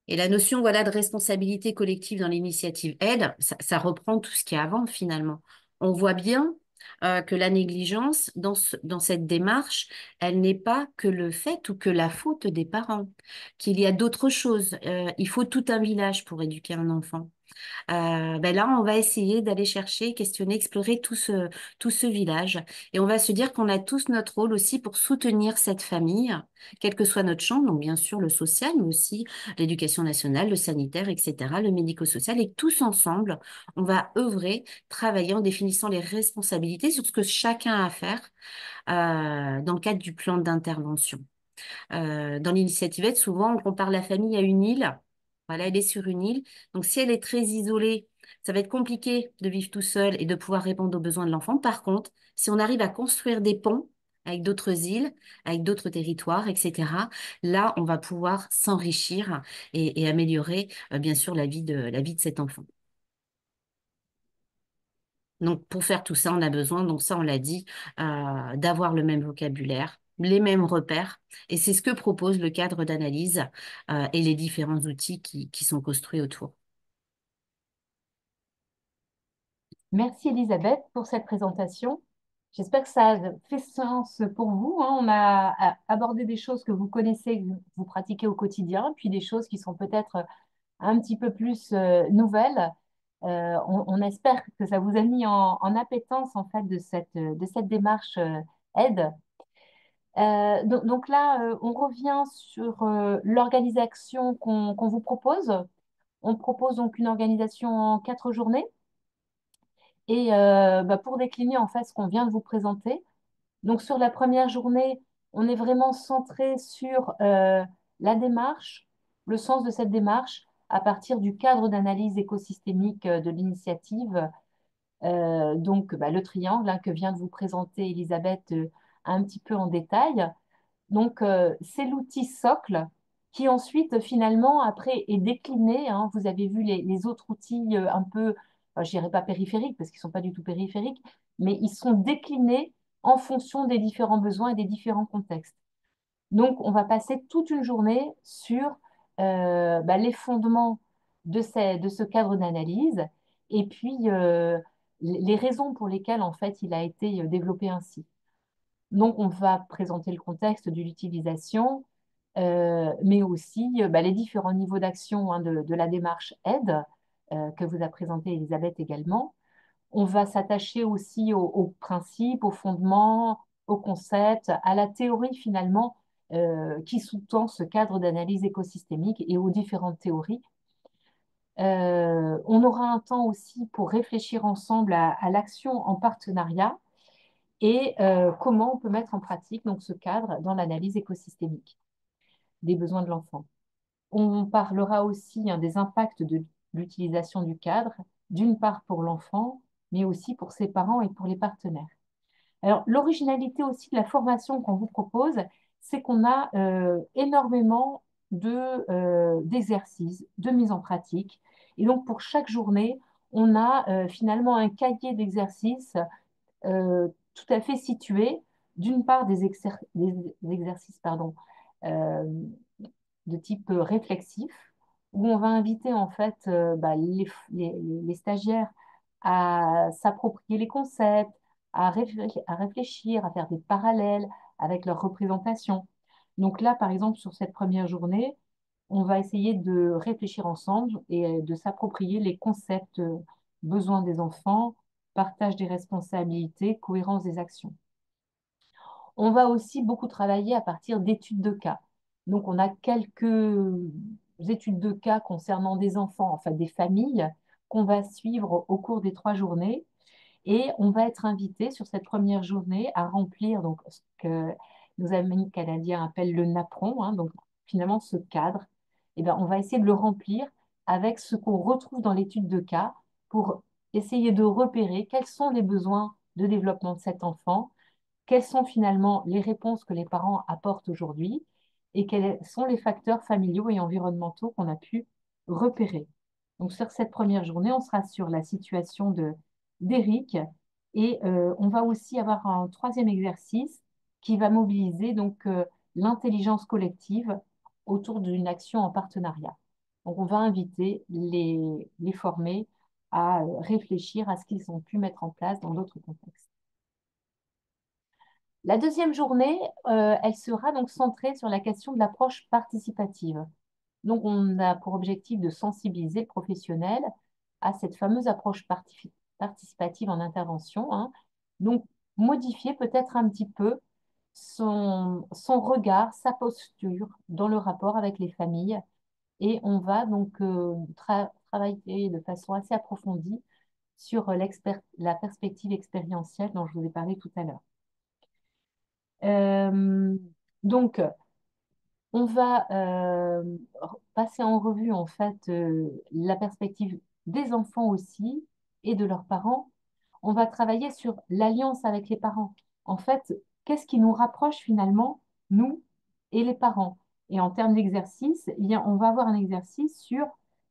Et la notion voilà, de responsabilité collective dans l'initiative aide, ça reprend tout ce qui est avant finalement. On voit bien que la négligence dans cette démarche, elle n'est pas que le fait ou que la faute des parents, qu'il y a d'autres choses. Il faut tout un village pour éduquer un enfant. Ben là, on va essayer d'aller chercher, questionner, explorer tout ce village. Et on va se dire qu'on a tous notre rôle aussi pour soutenir cette famille, quel que soit notre champ, donc bien sûr le social, mais aussi l'éducation nationale, le sanitaire, etc., le médico-social. Et tous ensemble, on va œuvrer, travailler en définissant les responsabilités sur ce que chacun a à faire dans le cadre du plan d'intervention. Dans l'initiative aide, souvent, on compare la famille à une île. Voilà, elle est sur une île. Donc, si elle est très isolée, ça va être compliqué de vivre tout seul et de pouvoir répondre aux besoins de l'enfant. Par contre, si on arrive à construire des ponts avec d'autres îles, avec d'autres territoires, etc., là, on va pouvoir s'enrichir et améliorer, bien sûr, la vie de cet enfant. Donc, pour faire tout ça, on a besoin, donc ça, on l'a dit, d'avoir le même vocabulaire, les mêmes repères. Et c'est ce que propose le cadre d'analyse et les différents outils qui sont construits autour. Merci Elisabeth pour cette présentation. J'espère que ça a fait sens pour vous, hein. On a abordé des choses que vous connaissez, que vous pratiquez au quotidien, puis des choses qui sont peut-être un petit peu plus nouvelles. On espère que ça vous a mis en appétence en fait de cette démarche aide. Donc là, on revient sur l'organisation qu'on vous propose. On propose donc une organisation en 4 journées. Et pour décliner en fait ce qu'on vient de vous présenter, donc sur la première journée, on est vraiment centré sur la démarche, le sens de cette démarche à partir du cadre d'analyse écosystémique de l'initiative. Le triangle hein, que vient de vous présenter Elisabeth un petit peu en détail. Donc, c'est l'outil socle qui ensuite, finalement, après, est décliné, hein. Vous avez vu les autres outils un peu, je dirais pas périphériques, parce qu'ils ne sont pas du tout périphériques, mais ils sont déclinés en fonction des différents besoins et des différents contextes. Donc, on va passer toute une journée sur les fondements de ce cadre d'analyse et puis les raisons pour lesquelles, en fait, il a été développé ainsi. Donc, on va présenter le contexte de l'utilisation, mais aussi les différents niveaux d'action hein, de la démarche aide que vous a présenté Elisabeth également. On va s'attacher aussi aux principes, aux fondements, aux concepts, à la théorie finalement qui sous-tend ce cadre d'analyse écosystémique et aux différentes théories. On aura un temps aussi pour réfléchir ensemble à l'action en partenariat et comment on peut mettre en pratique donc, ce cadre dans l'analyse écosystémique des besoins de l'enfant. On parlera aussi hein, des impacts de l'utilisation du cadre, d'une part pour l'enfant, mais aussi pour ses parents et pour les partenaires. Alors, l'originalité aussi de la formation qu'on vous propose, c'est qu'on a énormément d'exercices, de mise en pratique. Et donc, pour chaque journée, on a finalement un cahier d'exercices tout à fait situé, d'une part des exercices pardon, euh, de type réflexif, où on va inviter en fait les stagiaires à s'approprier les concepts, à réfléchir, à faire des parallèles avec leur représentation. Donc là, par exemple, sur cette première journée, on va essayer de réfléchir ensemble et de s'approprier les concepts besoins des enfants, partage des responsabilités, cohérence des actions. On va aussi beaucoup travailler à partir d'études de cas. Donc, on a quelques études de cas concernant des enfants, enfin des familles, qu'on va suivre au cours des 3 journées. Et on va être invité sur cette première journée à remplir donc, ce que nos amis canadiens appellent le napperon, hein, donc finalement ce cadre. Eh bien, on va essayer de le remplir avec ce qu'on retrouve dans l'étude de cas pour essayer de repérer quels sont les besoins de développement de cet enfant, quelles sont finalement les réponses que les parents apportent aujourd'hui et quels sont les facteurs familiaux et environnementaux qu'on a pu repérer. Donc, sur cette première journée, on sera sur la situation d'Éric et on va aussi avoir un troisième exercice qui va mobiliser donc l'intelligence collective autour d'une action en partenariat. Donc, on va inviter les formés à réfléchir à ce qu'ils ont pu mettre en place dans d'autres contextes. La deuxième journée, elle sera donc centrée sur la question de l'approche participative. Donc, on a pour objectif de sensibiliser le professionnel à cette fameuse approche participative en intervention, hein. Donc, modifier peut-être un petit peu son regard, sa posture dans le rapport avec les familles. Et on va donc travailler de façon assez approfondie sur la perspective expérientielle dont je vous ai parlé tout à l'heure. Donc, on va passer en revue en fait la perspective des enfants aussi et de leurs parents. On va travailler sur l'alliance avec les parents. En fait, qu'est-ce qui nous rapproche finalement, nous et les parents? Et en termes d'exercice, eh bien, on va avoir un exercice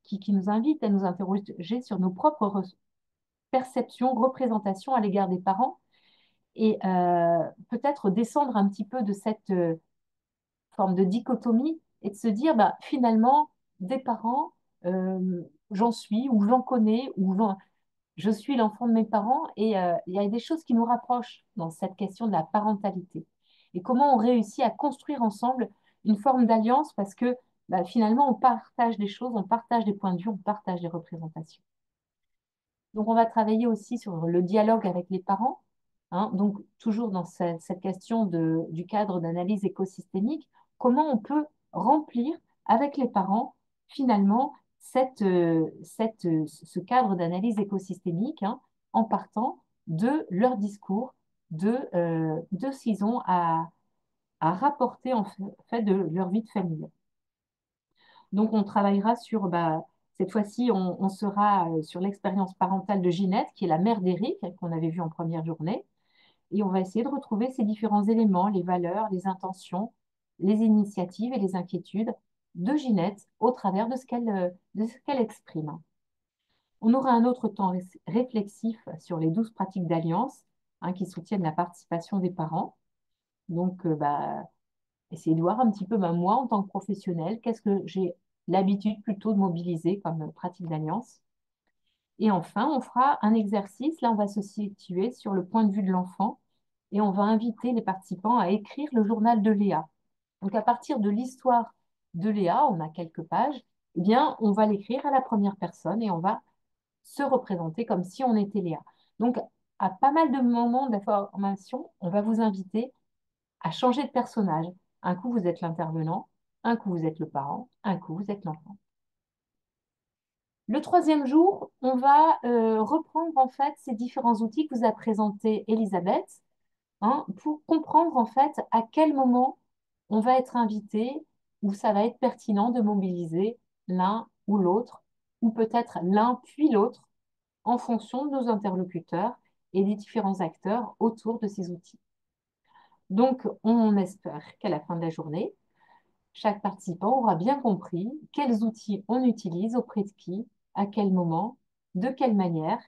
qui nous invite à nous interroger sur nos propres perceptions, représentations à l'égard des parents et peut-être descendre un petit peu de cette forme de dichotomie et de se dire, bah, finalement, des parents, j'en suis, ou j'en connais, je suis l'enfant de mes parents, et il y a des choses qui nous rapprochent dans cette question de la parentalité. Et comment on réussit à construire ensemble une forme d'alliance parce que bah, finalement, on partage des choses, on partage des points de vue, on partage des représentations. Donc, on va travailler aussi sur le dialogue avec les parents, hein. Donc, toujours dans cette question du cadre d'analyse écosystémique, comment on peut remplir avec les parents, finalement, ce cadre d'analyse écosystémique, hein, en partant de leur discours, de ce qu'ils ont à rapporter en fait de leur vie de famille. Donc, on travaillera sur, bah, cette fois-ci, on sera sur l'expérience parentale de Ginette, qui est la mère d'Éric, qu'on avait vu en première journée. Et on va essayer de retrouver ces différents éléments, les valeurs, les intentions, les initiatives et les inquiétudes de Ginette au travers de ce qu'elle exprime. On aura un autre temps réflexif sur les 12 pratiques d'alliance, hein, qui soutiennent la participation des parents. Donc, bah, essayer de voir un petit peu, bah, moi, en tant que professionnelle, qu'est-ce que j'ai l'habitude plutôt de mobiliser comme pratique d'alliance. Et enfin, on fera un exercice. Là, on va se situer sur le point de vue de l'enfant et on va inviter les participants à écrire le journal de Léa. Donc, à partir de l'histoire de Léa, on a quelques pages, eh bien, on va l'écrire à la première personne et on va se représenter comme si on était Léa. Donc, à pas mal de moments d'information, on va vous inviter à changer de personnage. Un coup, vous êtes l'intervenant, un coup, vous êtes le parent, un coup, vous êtes l'enfant. Le troisième jour, on va reprendre en fait ces différents outils que vous a présentés Elisabeth, hein, pour comprendre en fait à quel moment on va être invité, où ça va être pertinent de mobiliser l'un ou l'autre, ou peut-être l'un puis l'autre, en fonction de nos interlocuteurs et des différents acteurs autour de ces outils. Donc, on espère qu'à la fin de la journée, chaque participant aura bien compris quels outils on utilise auprès de qui, à quel moment, de quelle manière,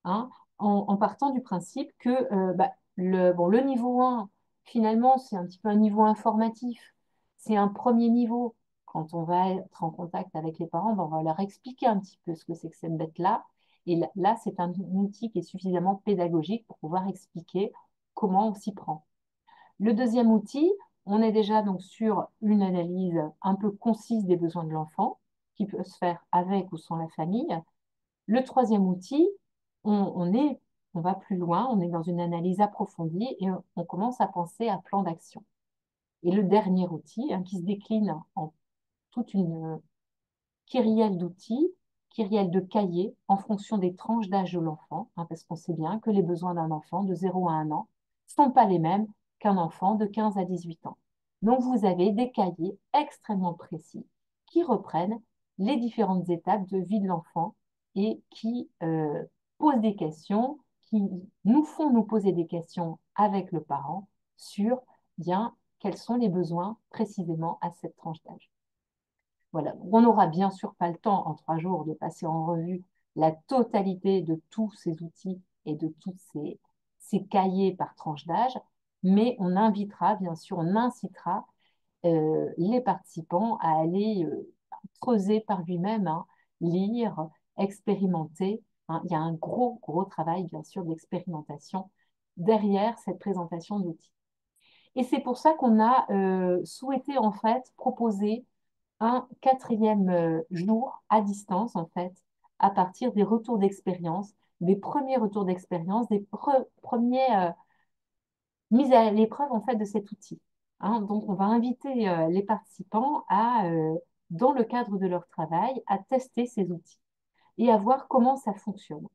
hein, en partant du principe que bah, le niveau 1, finalement, c'est un petit peu un niveau informatif. C'est un premier niveau. Quand on va être en contact avec les parents, ben, on va leur expliquer un petit peu ce que c'est que cette bête-là. Et là, c'est un outil qui est suffisamment pédagogique pour pouvoir expliquer comment on s'y prend. Le deuxième outil, on est déjà donc sur une analyse un peu concise des besoins de l'enfant, qui peut se faire avec ou sans la famille. Le troisième outil, on va plus loin, on est dans une analyse approfondie et on commence à penser à plan d'action. Et le dernier outil, hein, qui se décline en toute une kyrielle d'outils, kyrielle de cahiers, en fonction des tranches d'âge de l'enfant, hein, parce qu'on sait bien que les besoins d'un enfant de 0 à 1 an ne sont pas les mêmes qu'un enfant de 15 à 18 ans. Donc, vous avez des cahiers extrêmement précis qui reprennent les différentes étapes de vie de l'enfant et qui posent des questions, qui nous font nous poser des questions avec le parent sur bien quels sont les besoins précisément à cette tranche d'âge. Voilà. On n'aura bien sûr pas le temps en 3 jours de passer en revue la totalité de tous ces outils et de tous ces cahiers par tranche d'âge, mais on invitera, bien sûr, on incitera les participants à aller creuser par lui-même, hein, lire, expérimenter, hein. Il y a un gros, gros travail, bien sûr, d'expérimentation derrière cette présentation d'outils. Et c'est pour ça qu'on a souhaité, en fait, proposer un quatrième jour à distance, en fait, à partir des retours d'expérience, des premiers retours d'expérience, des premiers mise à l'épreuve en fait de cet outil. Hein. Donc, on va inviter les participants à, dans le cadre de leur travail, à tester ces outils et à voir comment ça fonctionne.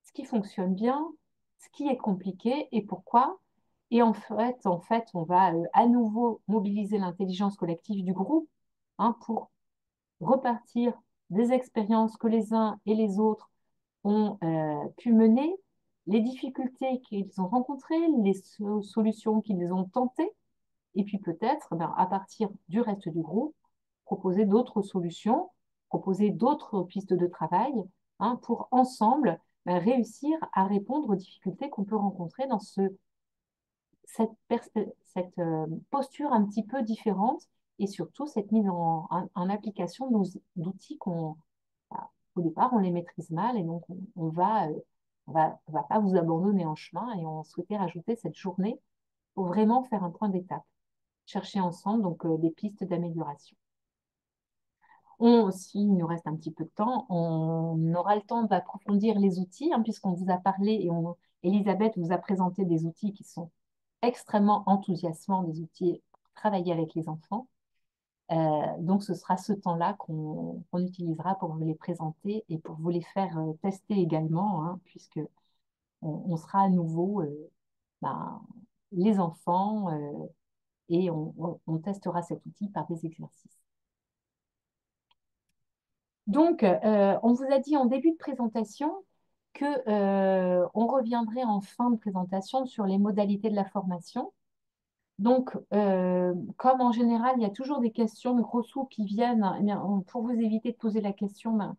Ce qui fonctionne bien, ce qui est compliqué et pourquoi. Et en fait, on va à nouveau mobiliser l'intelligence collective du groupe, hein, pour repartir des expériences que les uns et les autres ont pu mener, les difficultés qu'ils ont rencontrées, les solutions qu'ils ont tentées, et puis peut-être, ben, à partir du reste du groupe, proposer d'autres solutions, proposer d'autres pistes de travail, hein, pour ensemble ben, réussir à répondre aux difficultés qu'on peut rencontrer dans cette posture un petit peu différente et surtout cette mise en application d'outils qu'on, bah, au départ, on les maîtrise mal et donc on va pas vous abandonner en chemin et on souhaitait rajouter cette journée pour vraiment faire un point d'étape, chercher ensemble donc des pistes d'amélioration. S'il nous reste un petit peu de temps, on aura le temps d'approfondir les outils, hein, puisqu'on vous a parlé et Elisabeth vous a présenté des outils qui sont extrêmement enthousiasmants, des outils pour travailler avec les enfants. Donc, ce sera ce temps-là qu'on utilisera pour vous les présenter et pour vous les faire tester également, hein, puisque on sera à nouveau ben, les enfants et on testera cet outil par des exercices. Donc, on vous a dit en début de présentation que on reviendrait en fin de présentation sur les modalités de la formation. Donc, comme en général, il y a toujours des questions de gros sous qui viennent, eh bien, pour vous éviter de poser la question, ben,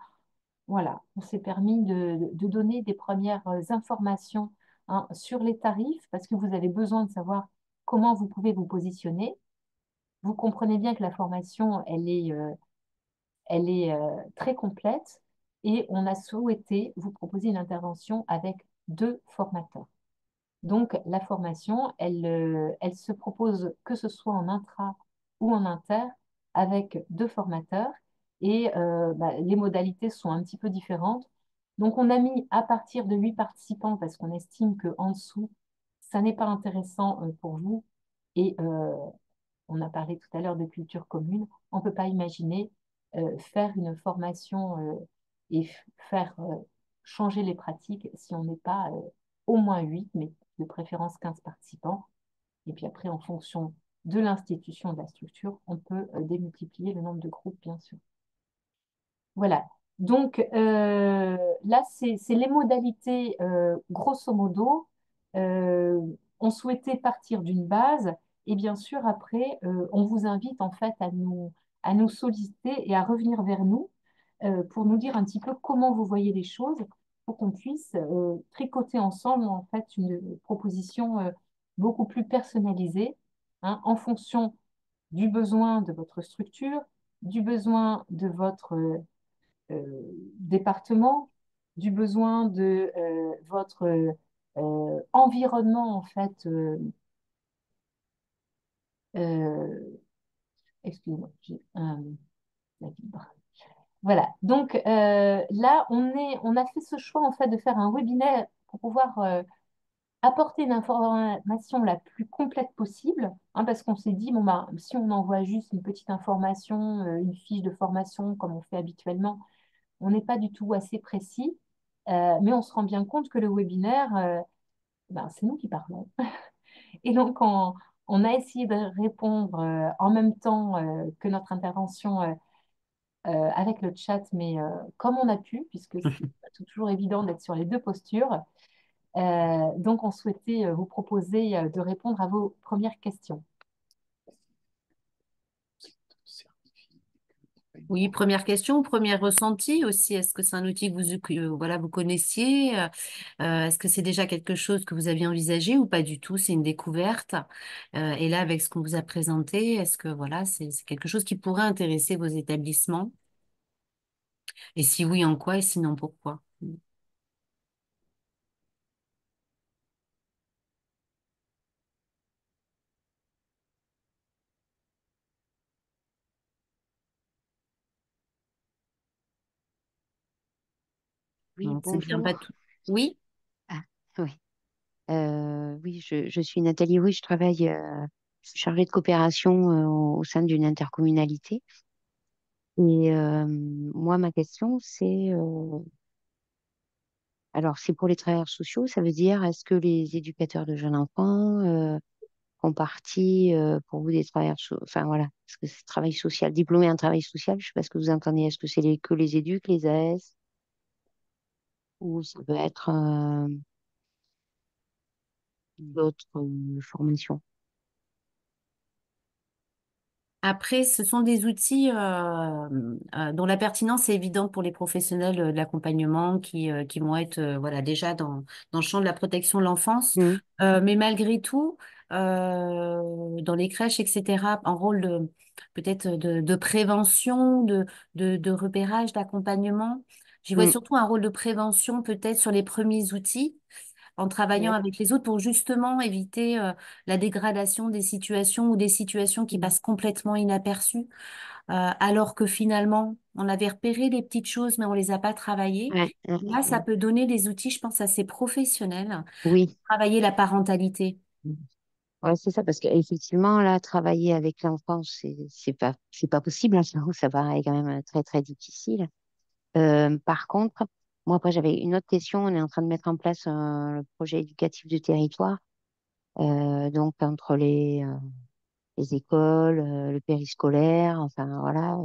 voilà, on s'est permis de donner des premières informations, hein, sur les tarifs, parce que vous avez besoin de savoir comment vous pouvez vous positionner. Vous comprenez bien que la formation, elle est très complète et on a souhaité vous proposer une intervention avec 2 formateurs. Donc, la formation, elle se propose que ce soit en intra ou en inter avec 2 formateurs et bah, les modalités sont un petit peu différentes. Donc, on a mis à partir de 8 participants parce qu'on estime qu'en dessous, ça n'est pas intéressant pour vous et on a parlé tout à l'heure de culture commune, on ne peut pas imaginer faire une formation et faire changer les pratiques si on n'est pas au moins 8, mais de préférence 15 participants. Et puis après, en fonction de l'institution, de la structure, on peut démultiplier le nombre de groupes, bien sûr. Voilà. Donc là, c'est les modalités, grosso modo. On souhaitait partir d'une base et bien sûr, après, on vous invite en fait à nous solliciter et à revenir vers nous pour nous dire un petit peu comment vous voyez les choses pour qu'on puisse tricoter ensemble en fait une proposition beaucoup plus personnalisée, hein, en fonction du besoin de votre structure, du besoin de votre département, du besoin de votre environnement, en fait. Euh, excusez-moi, j'ai la vibre. Voilà, donc là, on a fait ce choix, en fait, de faire un webinaire pour pouvoir apporter l'information la plus complète possible, hein, parce qu'on s'est dit, bon, bah, si on envoie juste une petite information, une fiche de formation, comme on fait habituellement, on n'est pas du tout assez précis, mais on se rend bien compte que le webinaire, ben, c'est nous qui parlons. Et donc, on a essayé de répondre en même temps que notre intervention avec le chat, mais comme on a pu, puisque c'est pas toujours évident d'être sur les 2 postures. Donc, on souhaitait vous proposer de répondre à vos premières questions. Oui, première question, premier ressenti aussi. Est-ce que c'est un outil que voilà, vous connaissiez? Est-ce que c'est déjà quelque chose que vous aviez envisagé ou pas du tout? C'est une découverte. Et là, avec ce qu'on vous a présenté, est-ce que voilà, c'est quelque chose qui pourrait intéresser vos établissements? Et si oui, en quoi? Et sinon, pourquoi? Oui, Donc, c'est bien pas bonjour. tout. Oui, Ah, oui. Oui, je suis Nathalie. Oui, je suis chargée de coopération au sein d'une intercommunalité. Et moi, ma question, alors, c'est pour les travailleurs sociaux, ça veut dire, est-ce que les éducateurs de jeunes enfants font partie pour vous des travailleurs sociaux, enfin voilà, est-ce que c'est travail social, diplômé en travail social, je sais pas ce que vous entendez, est-ce que c'est que les éducs, les AS, ou ça peut être d'autres formations? après, ce sont des outils dont la pertinence est évidente pour les professionnels de l'accompagnement qui vont être voilà, déjà dans le champ de la protection de l'enfance. Mm, Mais malgré tout, dans les crèches, etc., un rôle peut-être de prévention, de repérage, d'accompagnement. J'y vois mm, surtout un rôle de prévention peut-être sur les premiers outils en travaillant ouais, avec les autres pour justement éviter la dégradation des situations ou des situations qui mm, passent complètement inaperçues, alors que finalement, on avait repéré les petites choses, mais on les a pas travaillées. ouais, Là, ça peut donner des outils, je pense, assez professionnels. oui. Travailler la parentalité. Mm. Ouais, c'est ça, parce qu'effectivement, là, travailler avec l'enfant, c'est pas possible, hein, ça paraît quand même très, très difficile. Par contre, moi, après, j'avais une autre question. On est en train de mettre en place le projet éducatif du territoire, donc entre les écoles, le périscolaire, enfin voilà,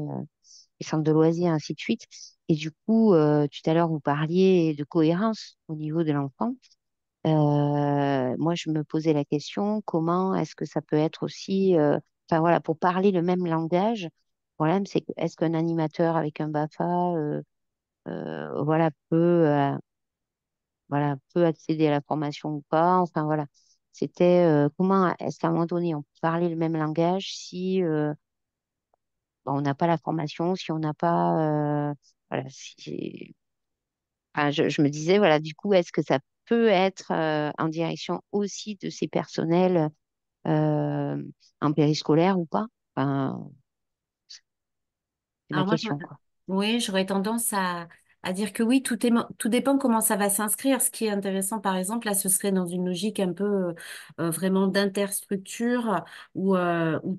les centres de loisirs, ainsi de suite. Et du coup, tout à l'heure, vous parliez de cohérence au niveau de l'enfant. Moi, je me posais la question, comment est-ce que ça peut être aussi, enfin voilà, pour parler le même langage. Le problème, c'est que est-ce qu'un animateur avec un BAFA, voilà, peut accéder à la formation ou pas. Enfin voilà, c'était comment est-ce qu'à un moment donné on peut parler le même langage si on n'a pas la formation, si on n'a pas voilà, enfin, je me disais voilà, du coup, est-ce que ça peut être en direction aussi de ces personnels euh, en périscolaire ou pas? Enfin, c'est ma Alors moi, question quoi. oui, j'aurais tendance à dire que oui, tout dépend comment ça va s'inscrire. Ce qui est intéressant, par exemple, là, ce serait dans une logique un peu vraiment d'interstructure où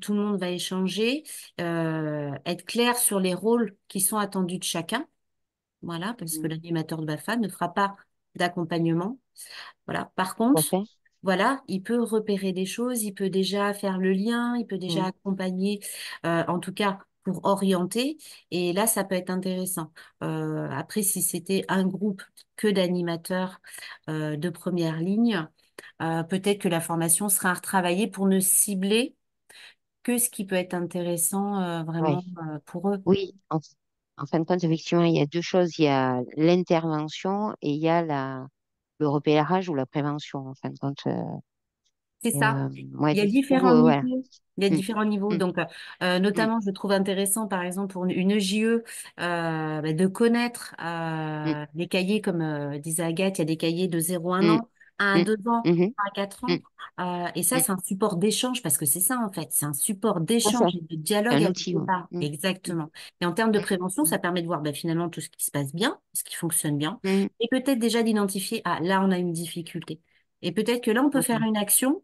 tout le monde va échanger, être clair sur les rôles qui sont attendus de chacun. Voilà, parce que Mm. l'animateur de BAFA ne fera pas d'accompagnement. Voilà. Par Tout à contre, fait. voilà, il peut repérer des choses, il peut déjà faire le lien, il peut déjà Mm. accompagner, en tout cas pour orienter. Et là, ça peut être intéressant. Après, si c'était un groupe que d'animateurs de première ligne, peut-être que la formation sera à retravailler pour ne cibler que ce qui peut être intéressant Ouais. vraiment pour eux. Oui, en fin de compte, effectivement, il y a deux choses. Il y a l'intervention et il y a le repérage ou la prévention, en fin de compte. C'est ça. Ouais, Il y a du coup, différents voilà. niveaux. Il y a Mm, différents niveaux. mm, Donc, mm, notamment, je trouve intéressant, par exemple, pour une JE, de connaître mm, les cahiers, comme disait Agathe, il y a des cahiers de 0 à 1 mm, an, à mm, 2 ans, mhm, à 4 mm, ans. Et ça, mm. c'est un support d'échange, parce que c'est ça, en fait. C'est un support C'est ça, d'échange et de c'est dialogue un avec outil, les ouais. parents. Mm, mm, Exactement. Et en termes de mm, prévention, ça permet de voir ben, finalement tout ce qui se passe bien, ce qui fonctionne bien, mm, et peut-être déjà d'identifier, ah, là, on a une difficulté. Et peut-être que là, on peut faire d'accord, une action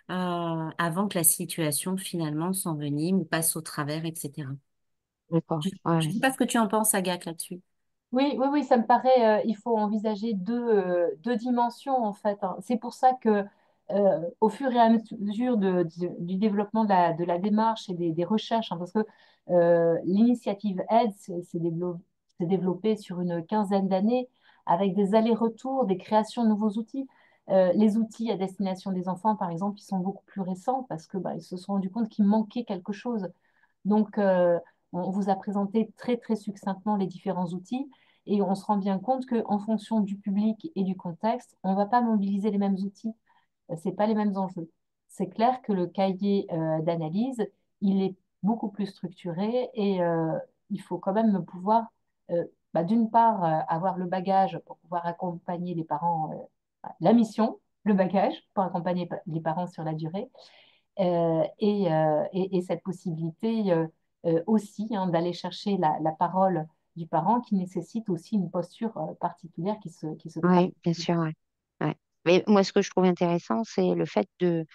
avant que la situation finalement s'envenime ou passe au travers, etc. d'accord, Je ouais, ne sais pas ce que tu en penses, Agathe, là-dessus. Oui, oui, oui, ça me paraît, il faut envisager deux dimensions en fait, hein. C'est pour ça que au fur et à mesure du développement de la démarche et des recherches, hein, parce que l'initiative aide s'est développée sur une quinzaine d'années avec des allers-retours, des créations de nouveaux outils. Les outils à destination des enfants, par exemple, ils sont beaucoup plus récents parce que bah, ils se sont rendus compte qu'il manquait quelque chose. Donc, on vous a présenté très, très succinctement les différents outils et on se rend bien compte qu'en fonction du public et du contexte, on ne va pas mobiliser les mêmes outils. Ce n'est pas les mêmes enjeux. C'est clair que le cahier d'analyse, il est beaucoup plus structuré et il faut quand même pouvoir, bah, d'une part, avoir le bagage pour pouvoir accompagner les parents, la mission, le bagage pour accompagner les parents sur la durée et cette possibilité aussi hein, d'aller chercher la parole du parent qui nécessite aussi une posture particulière qui se Oui, travaille. bien sûr, ouais. Ouais. Mais moi, ce que je trouve intéressant, c'est le fait de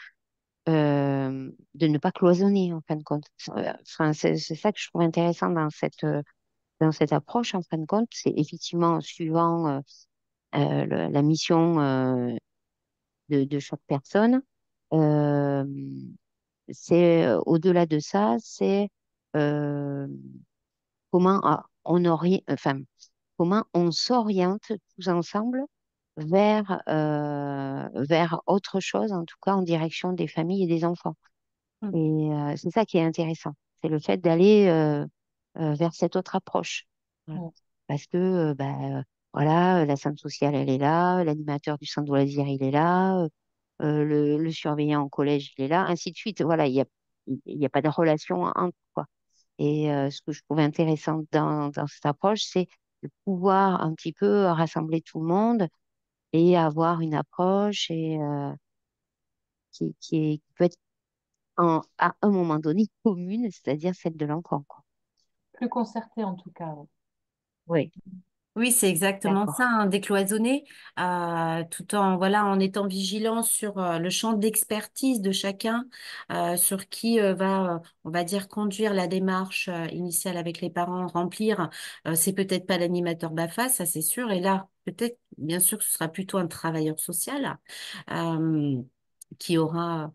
ne pas cloisonner, en fin de compte. Enfin, c'est ça que je trouve intéressant dans cette approche, en fin de compte. C'est effectivement suivant la mission de chaque personne. Euh, c'est au-delà de ça, c'est euh, comment enfin, comment on s'oriente tous ensemble vers autre chose, en tout cas en direction des familles et des enfants. Mm. Et c'est ça qui est intéressant. C'est le fait d'aller vers cette autre approche. Voilà. Mm. Parce que, voilà, la centre sociale, elle est là, l'animateur du centre de loisirs, il est là, le surveillant au collège, il est là, ainsi de suite. Voilà, il y a pas de relation entre, quoi. Et ce que je trouve intéressant dans cette approche, c'est de pouvoir un petit peu rassembler tout le monde et avoir une approche qui peut être à un moment donné commune, c'est-à-dire celle de l'enfant, quoi. Plus concerté en tout cas. Ouais. Oui, Oui, c'est exactement ça, d'accord. hein, décloisonner, tout en voilà en étant vigilant sur le champ d'expertise de chacun, sur qui on va dire, conduire la démarche initiale avec les parents, remplir. C'est peut-être pas l'animateur BAFA, ça c'est sûr. Et là, peut-être, bien sûr, que ce sera plutôt un travailleur social. euh, qui aura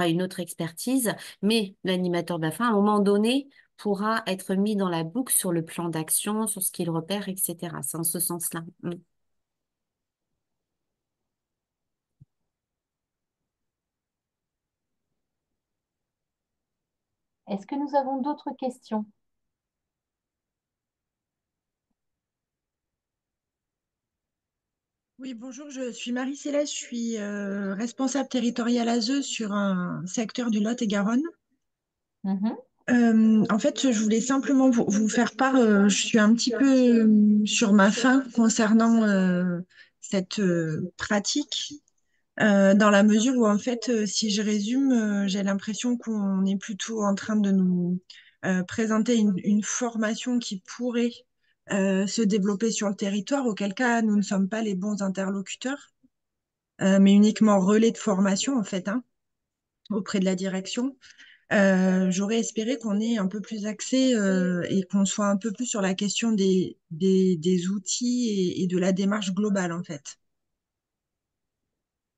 une autre expertise, mais l'animateur BAFA, à un moment donné, pourra être mis dans la boucle sur le plan d'action, sur ce qu'il repère, etc. C'est en ce sens-là. Mm. Est-ce que nous avons d'autres questions? Oui, bonjour, je suis Marie-Céleste, je suis responsable territoriale ASE sur un secteur du Lot-et-Garonne. Mhm. En fait, je voulais simplement vous faire part, je suis un petit peu sur ma faim concernant cette pratique, dans la mesure où, en fait, si je résume, j'ai l'impression qu'on est plutôt en train de nous présenter une formation qui pourrait se développer sur le territoire, auquel cas nous ne sommes pas les bons interlocuteurs, mais uniquement relais de formation, en fait, hein, auprès de la direction. J'aurais espéré qu'on ait un peu plus accès et qu'on soit un peu plus sur la question des outils et de la démarche globale, en fait.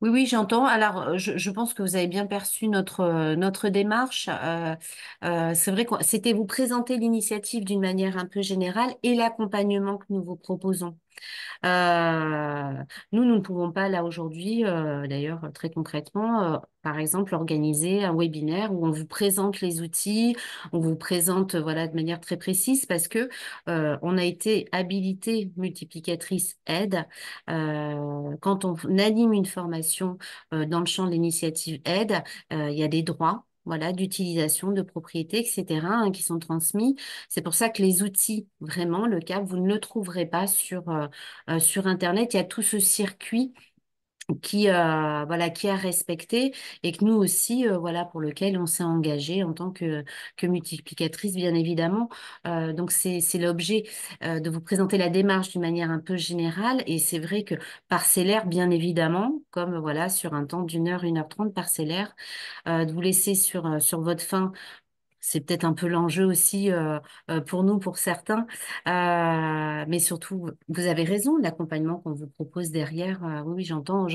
Oui, oui, j'entends. Alors, je pense que vous avez bien perçu notre démarche. C'est vrai que c'était vous présenter l'initiative d'une manière un peu générale et l'accompagnement que nous vous proposons. Nous ne pouvons pas là aujourd'hui, d'ailleurs très concrètement, par exemple, organiser un webinaire où on vous présente les outils, on vous présente voilà de manière très précise parce que on a été habilité multiplicatrice aide. Quand on anime une formation dans le champ de l'initiative aide, il y a des droits. Voilà, d'utilisation, de propriété, etc., hein, qui sont transmis. C'est pour ça que les outils, vraiment, le CAP, vous ne le trouverez pas sur Internet. Il y a tout ce circuit voilà, qui a respecté et que nous aussi, voilà, pour lequel on s'est engagé en tant que multiplicatrice, bien évidemment. Donc, c'est l'objet de vous présenter la démarche d'une manière un peu générale. Et c'est vrai que parcellaire, bien évidemment, comme voilà, sur un temps d'une heure 30 parcellaire, de vous laisser sur votre faim c'est peut-être un peu l'enjeu aussi pour nous, pour certains. Mais surtout, vous avez raison, l'accompagnement qu'on vous propose derrière, oui, oui, j'entends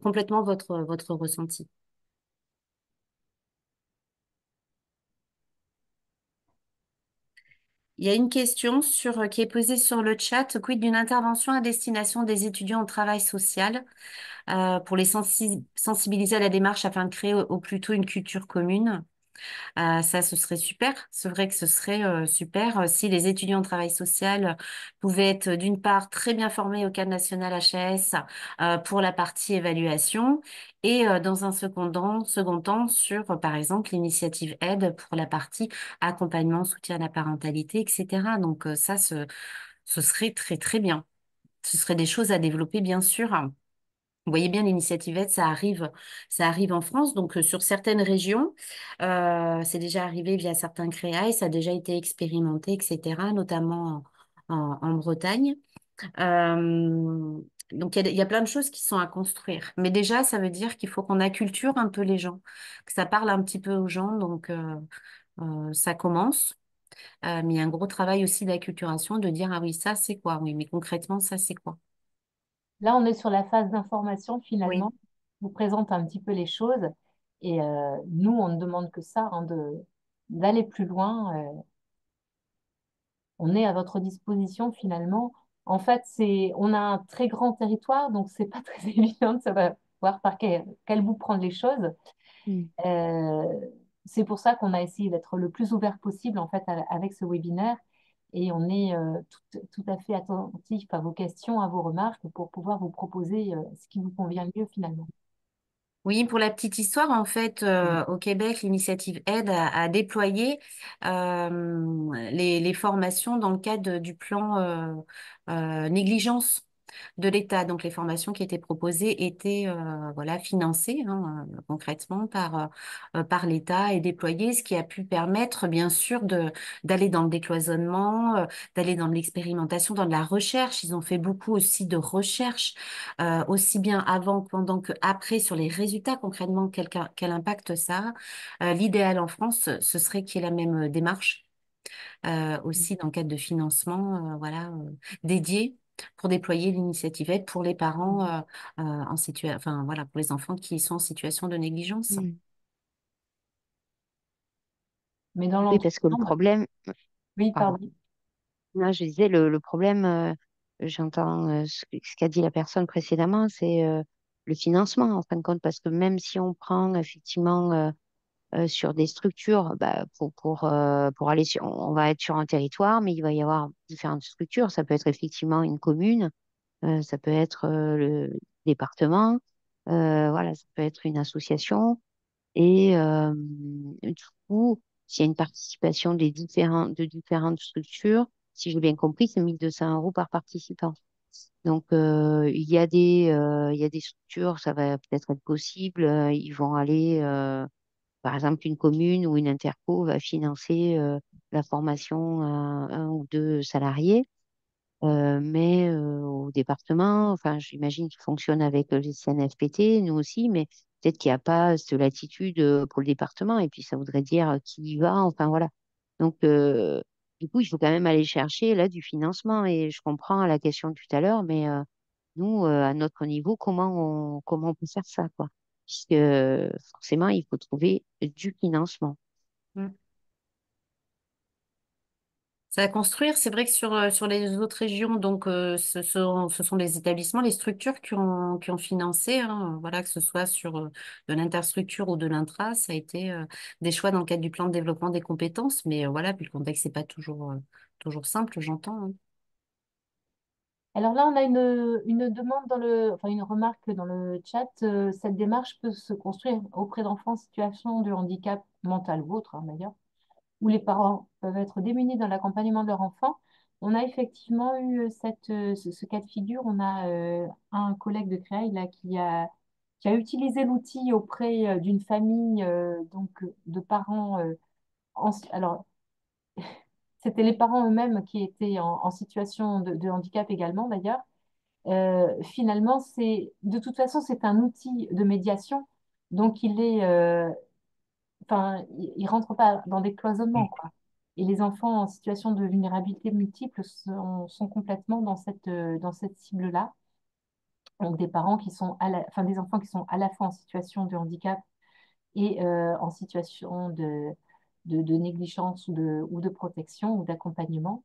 complètement votre ressenti. Il y a une question qui est posée sur le chat. Quid d'une intervention à destination des étudiants en travail social pour les sensibiliser à la démarche afin de créer au plus tôt une culture commune? Ça, ce serait super. C'est vrai que ce serait super si les étudiants en travail social pouvaient être d'une part très bien formés au cadre national HAS pour la partie évaluation et dans un second temps sur, par exemple, l'initiative aide pour la partie accompagnement, soutien à la parentalité, etc. Donc ça, ce serait très, très bien. Ce seraient des choses à développer, bien sûr. Vous voyez bien, l'initiative aide, ça arrive en France. Donc, sur certaines régions, c'est déjà arrivé via certains créas et ça a déjà été expérimenté, etc., notamment en Bretagne. Euh, donc, il y a plein de choses qui sont à construire. Mais déjà, ça veut dire qu'il faut qu'on acculture un peu les gens, que ça parle un petit peu aux gens. Donc, ça commence. Mais il y a un gros travail aussi d'acculturation, de dire, ah oui, ça, c'est quoi? Oui, mais concrètement, ça, c'est quoi? Là, on est sur la phase d'information Oui. finalement. Je vous présente un petit peu les choses et nous, on ne demande que ça, hein, d'aller plus loin. On est à votre disposition finalement. En fait, on a un très grand territoire, donc c'est pas très évident de savoir par quel bout prendre les choses. Mm. Euh, c'est pour ça qu'on a essayé d'être le plus ouvert possible en fait avec ce webinaire et on est tout à fait attentif à vos questions, à vos remarques pour pouvoir vous proposer ce qui vous convient le mieux finalement. Oui, pour la petite histoire, en fait, Mm. au Québec, l'initiative Aide a déployé les formations dans le cadre du plan négligence de l'État. Donc, les formations qui étaient proposées étaient voilà, financées hein, concrètement par l'État et déployées, ce qui a pu permettre, bien sûr, d'aller dans le décloisonnement, d'aller dans de l'expérimentation, dans de la recherche. Ils ont fait beaucoup aussi de recherche aussi bien avant, pendant que après sur les résultats concrètement, quel impact ça a. L'idéal en France, ce serait qu'il y ait la même démarche aussi dans le cadre de financement voilà, dédié pour déployer l'initiative aide pour les parents en enfin, voilà, pour les enfants qui sont en situation de négligence. Mm. Mais dans Oui, parce que le l'entretemps, problème, oui, pardon, pardon. là, je disais, le problème, j'entends ce qu'a dit la personne précédemment, c'est le financement, en fin de compte, parce que même si on prend effectivement sur des structures, bah, pour aller sur, on va être sur un territoire, mais il va y avoir différentes structures. Ça peut être effectivement une commune, ça peut être le département, voilà, ça peut être une association. Et du coup, s'il y a une participation de différentes structures, si j'ai bien compris, c'est 1 200 € par participant. Donc, il y a des structures, ça va peut-être être possible. Ils vont aller, par exemple, une commune ou une interco va financer la formation à 1 ou 2 salariés. Mais au département, enfin, j'imagine qu'il fonctionne avec les CNFPT, nous aussi, mais peut-être qu'il n'y a pas cette latitude pour le département, et puis ça voudrait dire qui y va, enfin voilà. Donc, du coup, il faut quand même aller chercher là du financement, et je comprends la question de tout à l'heure, mais nous, à notre niveau, comment on peut faire ça, quoi? Puisque forcément, il faut trouver du financement. C'est à construire. C'est vrai que sur les autres régions, donc ce sont les établissements, les structures qui ont financé, hein, voilà, que ce soit sur de l'interstructure ou de l'intra, ça a été des choix dans le cadre du plan de développement des compétences. Mais voilà, puis le contexte c'est pas toujours simple, j'entends. Hein. Alors là, on a une demande enfin une remarque dans le chat. Cette démarche peut se construire auprès d'enfants en situation de handicap mental ou autre, hein, d'ailleurs, où les parents peuvent être démunis dans l'accompagnement de leur enfant. On a effectivement eu ce cas de figure. On a un collègue de Créail là, qui a utilisé l'outil auprès d'une famille donc, de parents. Alors, c'était les parents eux-mêmes qui étaient en situation de handicap également, d'ailleurs. Finalement, de toute façon, c'est un outil de médiation. Donc, enfin, il rentre pas dans des cloisonnements, quoi. Et les enfants en situation de vulnérabilité multiple sont complètement dans cette cible-là. Donc, des parents qui sont enfin, des enfants qui sont à la fois en situation de handicap et en situation de négligence ou de protection ou d'accompagnement.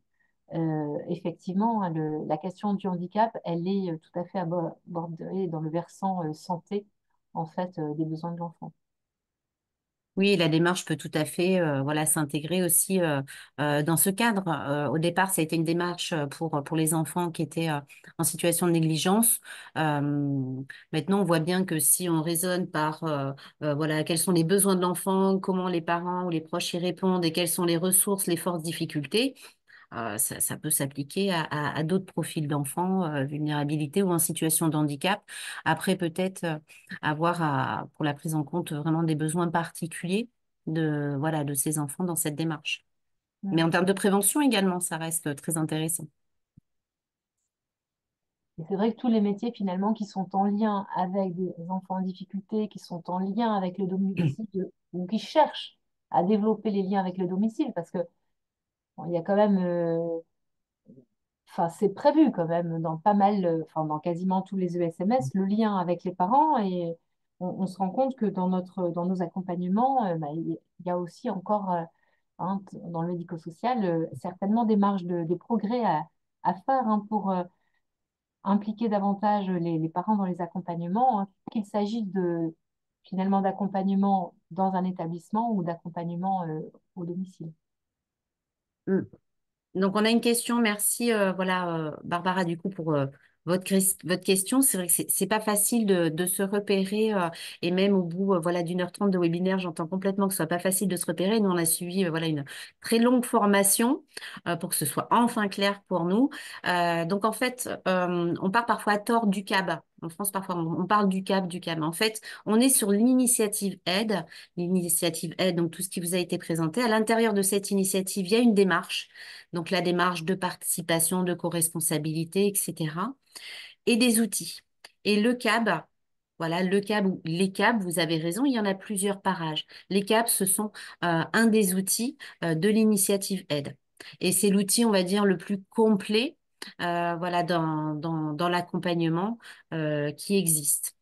Effectivement, hein, la question du handicap, elle est tout à fait abordée dans le versant santé, en fait, des besoins de l'enfant. Oui, la démarche peut tout à fait voilà, s'intégrer aussi dans ce cadre. Au départ, ça a été une démarche pour les enfants qui étaient en situation de négligence. Maintenant, on voit bien que si on raisonne par voilà, quels sont les besoins de l'enfant, comment les parents ou les proches y répondent et quelles sont les ressources, les forces, difficultés, ça peut s'appliquer à d'autres profils d'enfants, vulnérabilité ou en situation de handicap. Après, peut-être avoir pour la prise en compte vraiment des besoins particuliers voilà, de ces enfants dans cette démarche. Mais Mm. en termes de prévention également, ça reste très intéressant. Et c'est vrai que tous les métiers finalement qui sont en lien avec des enfants en difficulté, qui sont en lien avec le domicile, ou qui cherchent à développer les liens avec le domicile, parce que bon, il y a quand même, enfin c'est prévu quand même dans pas mal, enfin dans quasiment tous les ESMS, le lien avec les parents, et on se rend compte que dans nos accompagnements, bah, il y a aussi encore, hein, dans le médico-social, certainement des progrès à faire, hein, pour impliquer davantage les parents dans les accompagnements, hein, qu'il s'agisse finalement d'accompagnement dans un établissement ou d'accompagnement au domicile. Mm. Donc, on a une question. Merci, voilà, Barbara, du coup, pour votre question. C'est vrai que c'est pas facile de se repérer, et même au bout, voilà, d'1h30 de webinaire, j'entends complètement que ce soit pas facile de se repérer. Nous, on a suivi, voilà, une très longue formation pour que ce soit enfin clair pour nous. Donc, en fait, on part parfois à tort du CAB. En France, parfois, on parle du CAB, du CAB. En fait, on est sur l'initiative aide. L'initiative aide, donc tout ce qui vous a été présenté. À l'intérieur de cette initiative, il y a une démarche. Donc la démarche de participation, de co-responsabilité, etc. Et des outils. Et le CAB, voilà, le CAB ou les CAB, vous avez raison, il y en a plusieurs par âge. Les CAB, ce sont un des outils de l'initiative aide. Et c'est l'outil, on va dire, le plus complet, voilà, dans l'accompagnement qui existe.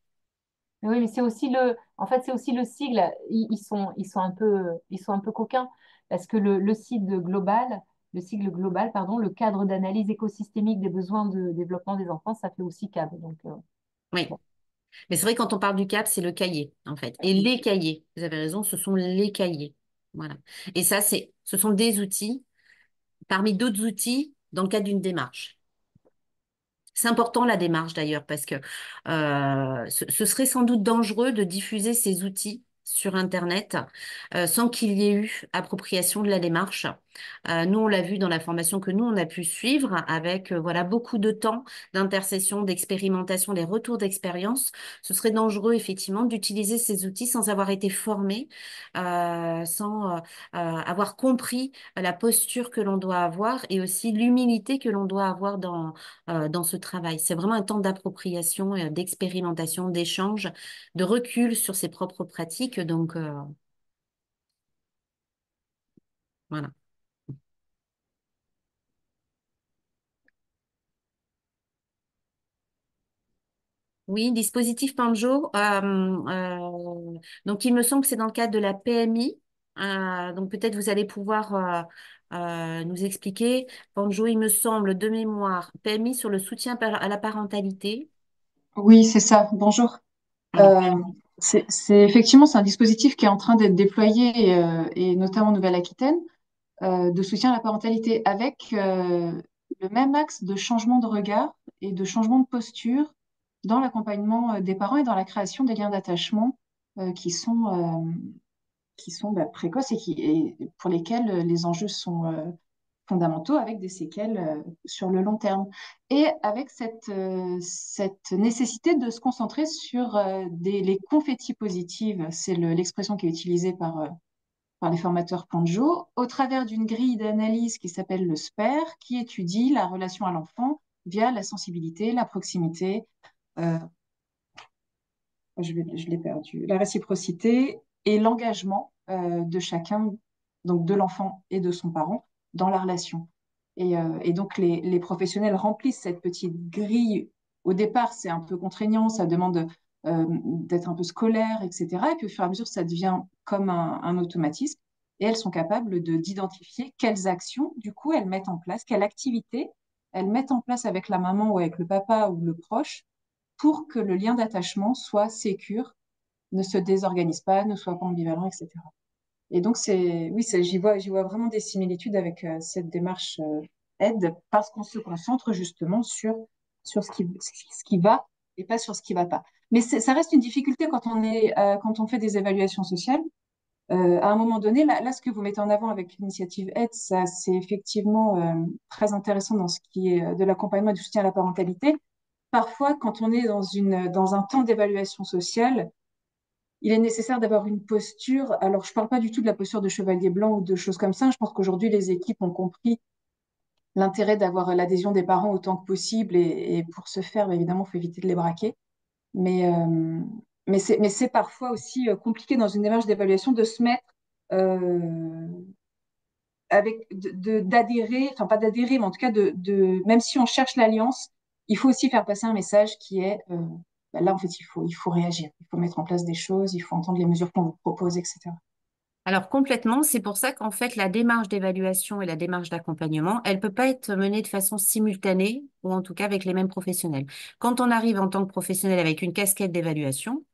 Oui, mais en fait, c'est aussi le sigle. Ils sont un peu coquins parce que le sigle global, pardon, le cadre d'analyse écosystémique des besoins de développement des enfants, ça fait aussi CAB. Donc, Oui. bon. Mais c'est vrai, quand on parle du CAP, c'est le cahier, en fait. Et les cahiers, vous avez raison, ce sont les cahiers. Voilà. Et ça, ce sont des outils, parmi d'autres outils, dans le cadre d'une démarche. C'est important la démarche d'ailleurs, parce que ce serait sans doute dangereux de diffuser ces outils sur Internet sans qu'il y ait eu appropriation de la démarche. Nous, on l'a vu dans la formation que nous, on a pu suivre avec voilà, beaucoup de temps d'intercession, d'expérimentation, des retours d'expérience. Ce serait dangereux, effectivement, d'utiliser ces outils sans avoir été formé, sans avoir compris la posture que l'on doit avoir et aussi l'humilité que l'on doit avoir dans ce travail. C'est vraiment un temps d'appropriation, d'expérimentation, d'échange, de recul sur ses propres pratiques. Donc, voilà. Oui, dispositif Panjo. Donc, il me semble que c'est dans le cadre de la PMI. Donc, peut-être vous allez pouvoir nous expliquer. Panjo, il me semble, de mémoire, PMI sur le soutien à la parentalité. Oui, c'est ça. Bonjour. Voilà. Euh, effectivement, c'est un dispositif qui est en train d'être déployé et notamment en Nouvelle-Aquitaine de soutien à la parentalité avec le même axe de changement de regard et de changement de posture dans l'accompagnement des parents et dans la création des liens d'attachement qui sont précoces et pour lesquels les enjeux sont fondamentaux avec des séquelles sur le long terme. Et avec cette nécessité de se concentrer sur les confettis positives, c'est l'expression qui est utilisée par les formateurs Panjo, au travers d'une grille d'analyse qui s'appelle le SPER, qui étudie la relation à l'enfant via la sensibilité, la proximité, euh, je l'ai perdu, la réciprocité et l'engagement de chacun, donc de l'enfant et de son parent, dans la relation. Et donc, les professionnels remplissent cette petite grille. Au départ, c'est un peu contraignant, ça demande d'être un peu scolaire, etc. Et puis, au fur et à mesure, ça devient comme un automatisme. Et elles sont capables d'identifier quelles actions, du coup, elles mettent en place, quelle activité elles mettent en place avec la maman ou avec le papa ou le proche pour que le lien d'attachement soit sécure, ne se désorganise pas, ne soit pas ambivalent, etc. Et donc, oui, j'y vois vraiment des similitudes avec cette démarche aide parce qu'on se concentre justement sur ce qui va et pas sur ce qui va pas. Mais ça reste une difficulté quand on fait des évaluations sociales. À un moment donné, là, ce que vous mettez en avant avec l'initiative aide, ça, c'est effectivement très intéressant dans ce qui est de l'accompagnement et du soutien à la parentalité. Parfois, quand on est dans un temps d'évaluation sociale, il est nécessaire d'avoir une posture. Alors, je ne parle pas du tout de la posture de chevalier blanc ou de choses comme ça. Je pense qu'aujourd'hui, les équipes ont compris l'intérêt d'avoir l'adhésion des parents autant que possible. Et pour ce faire, bah, évidemment, il faut éviter de les braquer. Mais, euh, mais c'est parfois aussi compliqué dans une démarche d'évaluation de se mettre euh, avec d'adhérer, enfin pas d'adhérer, mais en tout cas même si on cherche l'alliance, il faut aussi faire passer un message qui est bah là en fait il faut réagir, il faut mettre en place des choses, il faut entendre les mesures qu'on vous propose, etc. Alors complètement, c'est pour ça qu'en fait la démarche d'évaluation et la démarche d'accompagnement, elle peut pas être menée de façon simultanée ou en tout cas avec les mêmes professionnels. Quand on arrive en tant que professionnel avec une casquette d'évaluation,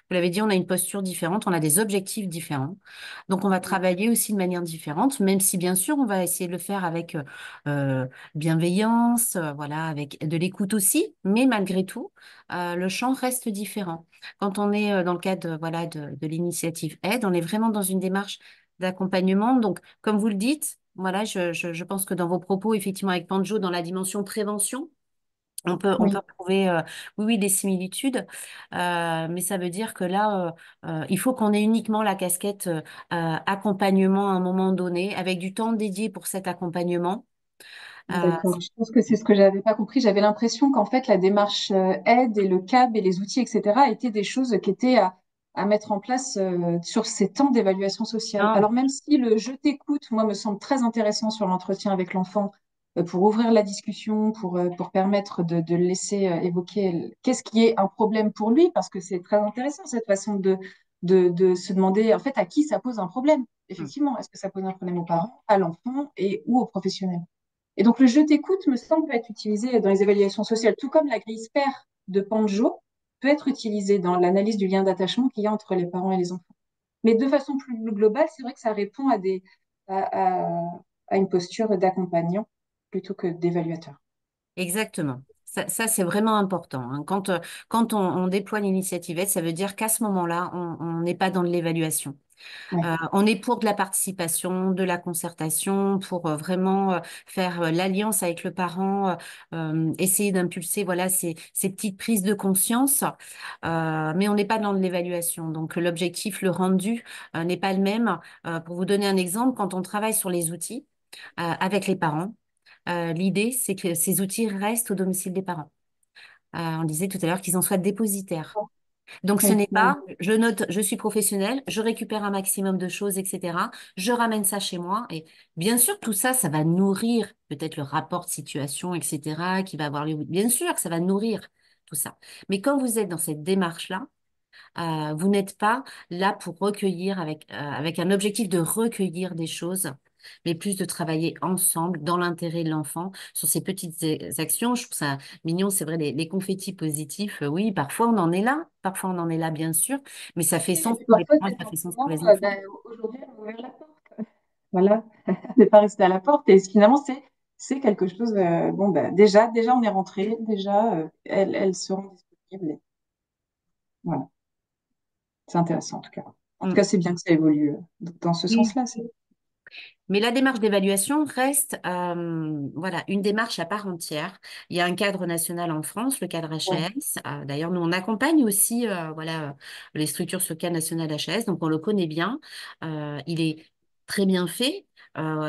vous l'avez dit, on a une posture différente, on a des objectifs différents. Donc, on va travailler aussi de manière différente, même si, bien sûr, on va essayer de le faire avec bienveillance, voilà, avec de l'écoute aussi. Mais malgré tout, le champ reste différent. Quand on est dans le cadre, voilà, de l'initiative aide, on est vraiment dans une démarche d'accompagnement. Donc, comme vous le dites, voilà, je pense que dans vos propos, effectivement, avec Panjo, dans la dimension prévention, on peut Oui, retrouver, oui, oui, des similitudes, mais ça veut dire que là, il faut qu'on ait uniquement la casquette accompagnement à un moment donné, avec du temps dédié pour cet accompagnement. Euh, d'accord. Je pense que c'est ce que j'avais pas compris. J'avais l'impression qu'en fait la démarche aide et le CAB et les outils, etc., étaient des choses qui étaient à mettre en place sur ces temps d'évaluation sociale. non, Alors même si le je t'écoute, moi, me semble très intéressant sur l'entretien avec l'enfant, pour ouvrir la discussion, pour permettre de le laisser évoquer qu'est-ce qui est un problème pour lui, parce que c'est très intéressant cette façon de se demander en fait à qui ça pose un problème. hmm, Effectivement, est-ce que ça pose un problème aux parents, à l'enfant et ou aux professionnels? Et donc, le je t'écoute me semble être utilisé dans les évaluations sociales, tout comme la grille SPER de Panjo peut être utilisée dans l'analyse du lien d'attachement qu'il y a entre les parents et les enfants. Mais de façon plus globale, c'est vrai que ça répond à une posture d'accompagnant plutôt que d'évaluateur. exactement. Ça, c'est vraiment important, hein. Quand on déploie l'initiative aide, ça veut dire qu'à ce moment-là, on n'est pas dans de l'évaluation. Ouais. On est pour de la participation, de la concertation, pour vraiment faire l'alliance avec le parent, essayer d'impulser voilà ces petites prises de conscience, mais on n'est pas dans de l'évaluation. Donc l'objectif, le rendu n'est pas le même. Pour vous donner un exemple, quand on travaille sur les outils avec les parents, l'idée c'est que ces outils restent au domicile des parents. On disait tout à l'heure qu'ils en soient dépositaires. Donc, ce Oui, n'est oui, pas, je note, je suis professionnelle, je récupère un maximum de choses, etc. Je ramène ça chez moi. Et bien sûr, tout ça, ça va nourrir peut-être le rapport de situation, etc., qui va avoir lieu. Bien sûr que ça va nourrir tout ça. Mais quand vous êtes dans cette démarche-là, vous n'êtes pas là pour recueillir avec un objectif de recueillir des choses, mais plus de travailler ensemble dans l'intérêt de l'enfant sur ces petites actions. Je trouve ça mignon, c'est vrai, les confettis positifs, oui, parfois on en est là, parfois on en est là, bien sûr, mais ça fait et sens puis pour les parfois, parents et c'est ça fait sens simplement, pour les enfants. ben, aujourd'hui, elle a ouvert la porte. Voilà, elle n'est pas restée à la porte. Et finalement, c'est quelque chose. Bon, ben, déjà, on est rentré. Déjà, elles seront disponibles. Et voilà, c'est intéressant en tout cas. En tout Mm. cas, c'est bien que ça évolue dans ce Oui. sens-là. Mais la démarche d'évaluation reste voilà, une démarche à part entière. Il y a un cadre national en France, le cadre Ouais. HAS. D'ailleurs, nous, on accompagne aussi voilà, les structures sur le cadre national HAS, donc on le connaît bien. Il est très bien fait,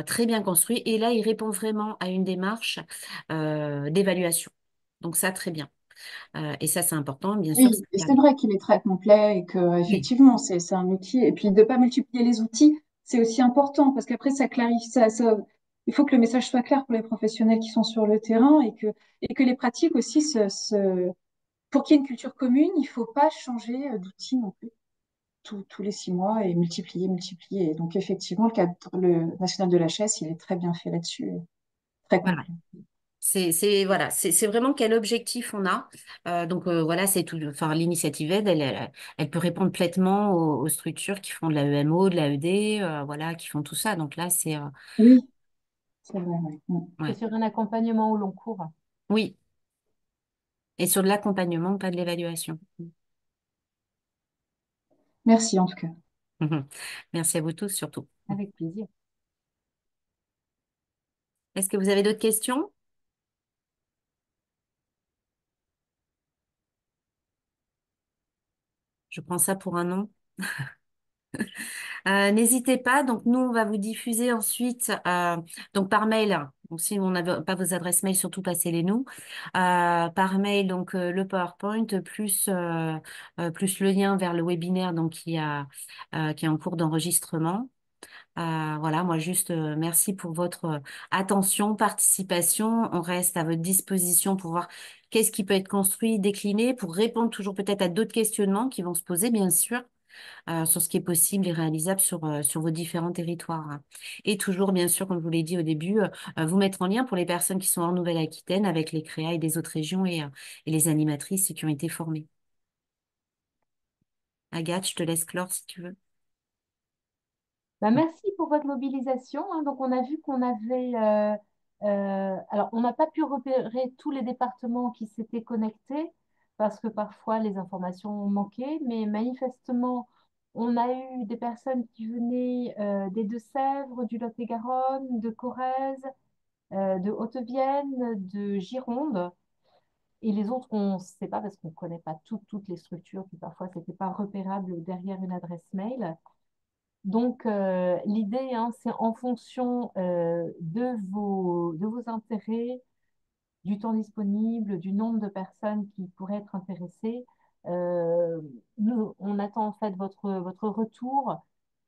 très bien construit, et là, il répond vraiment à une démarche d'évaluation. Donc ça, très bien. Et ça, c'est important, bien sûr. Oui, et c'est vrai qu'il est très complet et que Oui, effectivement, c'est un outil. Et puis de pas multiplier les outils, c'est aussi important parce qu'après, ça clarifie, il faut que le message soit clair pour les professionnels qui sont sur le terrain et que les pratiques aussi pour qu'il y ait une culture commune, il faut pas changer d'outil non plus tous les 6 mois et multiplier. Et donc effectivement, le national de la chaise, il est très bien fait là-dessus, très voilà. complet. Voilà, c'est vraiment quel objectif on a. Donc voilà, c'est tout. Enfin, l'initiative aide, elle peut répondre pleinement aux structures qui font de la EMO, de la ED, voilà, qui font tout ça. Donc là, c'est Oui, c'est vrai, ouais. Mm. C'est ouais, sur un accompagnement au long cours. oui. Et sur de l'accompagnement, pas de l'évaluation. Merci en tout cas. Merci à vous tous surtout. Avec plaisir. Est-ce que vous avez d'autres questions? Je prends ça pour un non. N'hésitez pas. Donc nous, on va vous diffuser ensuite, donc par mail, Donc, si on n'a pas vos adresses mail, surtout passez-les nous. Par mail, donc le PowerPoint plus le lien vers le webinaire donc, qui est en cours d'enregistrement. Voilà, moi juste merci pour votre attention, participation. On reste à votre disposition pour voir qu'est-ce qui peut être construit, décliné, pour répondre toujours peut-être à d'autres questionnements qui vont se poser, bien sûr, sur ce qui est possible et réalisable sur vos différents territoires, hein. Et toujours, bien sûr, comme je vous l'ai dit au début, vous mettre en lien pour les personnes qui sont en Nouvelle-Aquitaine avec les CREA et des autres régions et les animatrices qui ont été formées. Agathe, je te laisse clore si tu veux. Bah, merci pour votre mobilisation, hein. Donc, on a vu qu'on avait. Alors, on n'a pas pu repérer tous les départements qui s'étaient connectés parce que parfois les informations ont manqué, mais manifestement, on a eu des personnes qui venaient des Deux-Sèvres, du Lot-et-Garonne, de Corrèze, de Haute-Vienne, de Gironde. Et les autres, on ne sait pas parce qu'on ne connaît pas toutes les structures, puis parfois, ce n'était pas repérable derrière une adresse mail. Donc, l'idée, hein, c'est en fonction de vos intérêts, du temps disponible, du nombre de personnes qui pourraient être intéressées. Euh, Nous, on attend en fait votre retour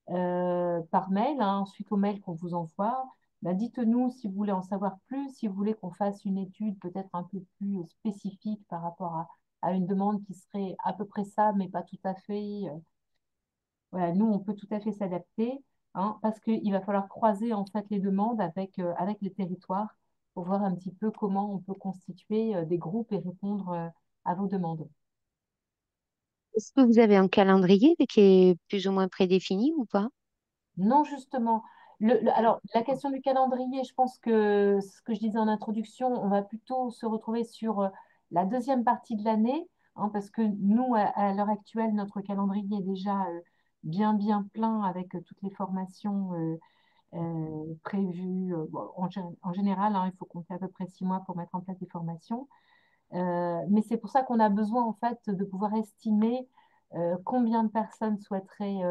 par mail, hein, suite au mail qu'on vous envoie. Ben, dites-nous si vous voulez en savoir plus, si vous voulez qu'on fasse une étude peut-être un peu plus spécifique par rapport à une demande qui serait à peu près ça, mais pas tout à fait. Voilà, nous, on peut tout à fait s'adapter, hein, parce qu'il va falloir croiser en fait les demandes avec les territoires pour voir un petit peu comment on peut constituer des groupes et répondre à vos demandes. Est-ce que vous avez un calendrier qui est plus ou moins prédéfini ou pas? Non, justement. Alors, la question du calendrier, je pense que ce que je disais en introduction, on va plutôt se retrouver sur la deuxième partie de l'année, hein, parce que nous, à l'heure actuelle, notre calendrier est déjà bien plein avec toutes les formations prévues. Bon, en général, hein, il faut compter à peu près 6 mois pour mettre en place des formations. Mais c'est pour ça qu'on a besoin, en fait, de pouvoir estimer combien de personnes souhaiteraient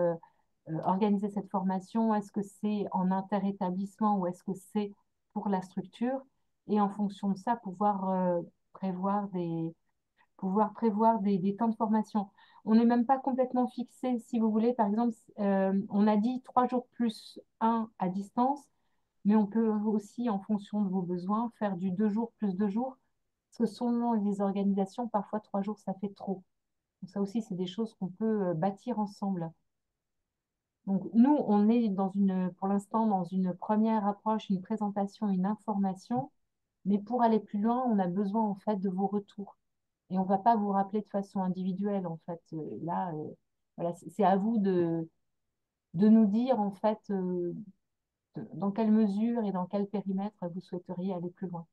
organiser cette formation. Est-ce que c'est en interétablissement ou est-ce que c'est pour la structure? Et en fonction de ça, prévoir des temps de formation. On n'est même pas complètement fixé, si vous voulez. Par exemple, on a dit 3 jours plus un à distance, mais on peut aussi, en fonction de vos besoins, faire du 2 jours plus 2 jours. Parce que selon les organisations, parfois 3 jours, ça fait trop. Donc ça aussi, c'est des choses qu'on peut bâtir ensemble. Donc, nous, on est pour l'instant, dans une première approche, une présentation, une information, mais pour aller plus loin, on a besoin, en fait, de vos retours. Et on ne va pas vous rappeler de façon individuelle, en fait. Là, voilà, c'est à vous de nous dire, en fait, dans quelle mesure et dans quel périmètre vous souhaiteriez aller plus loin.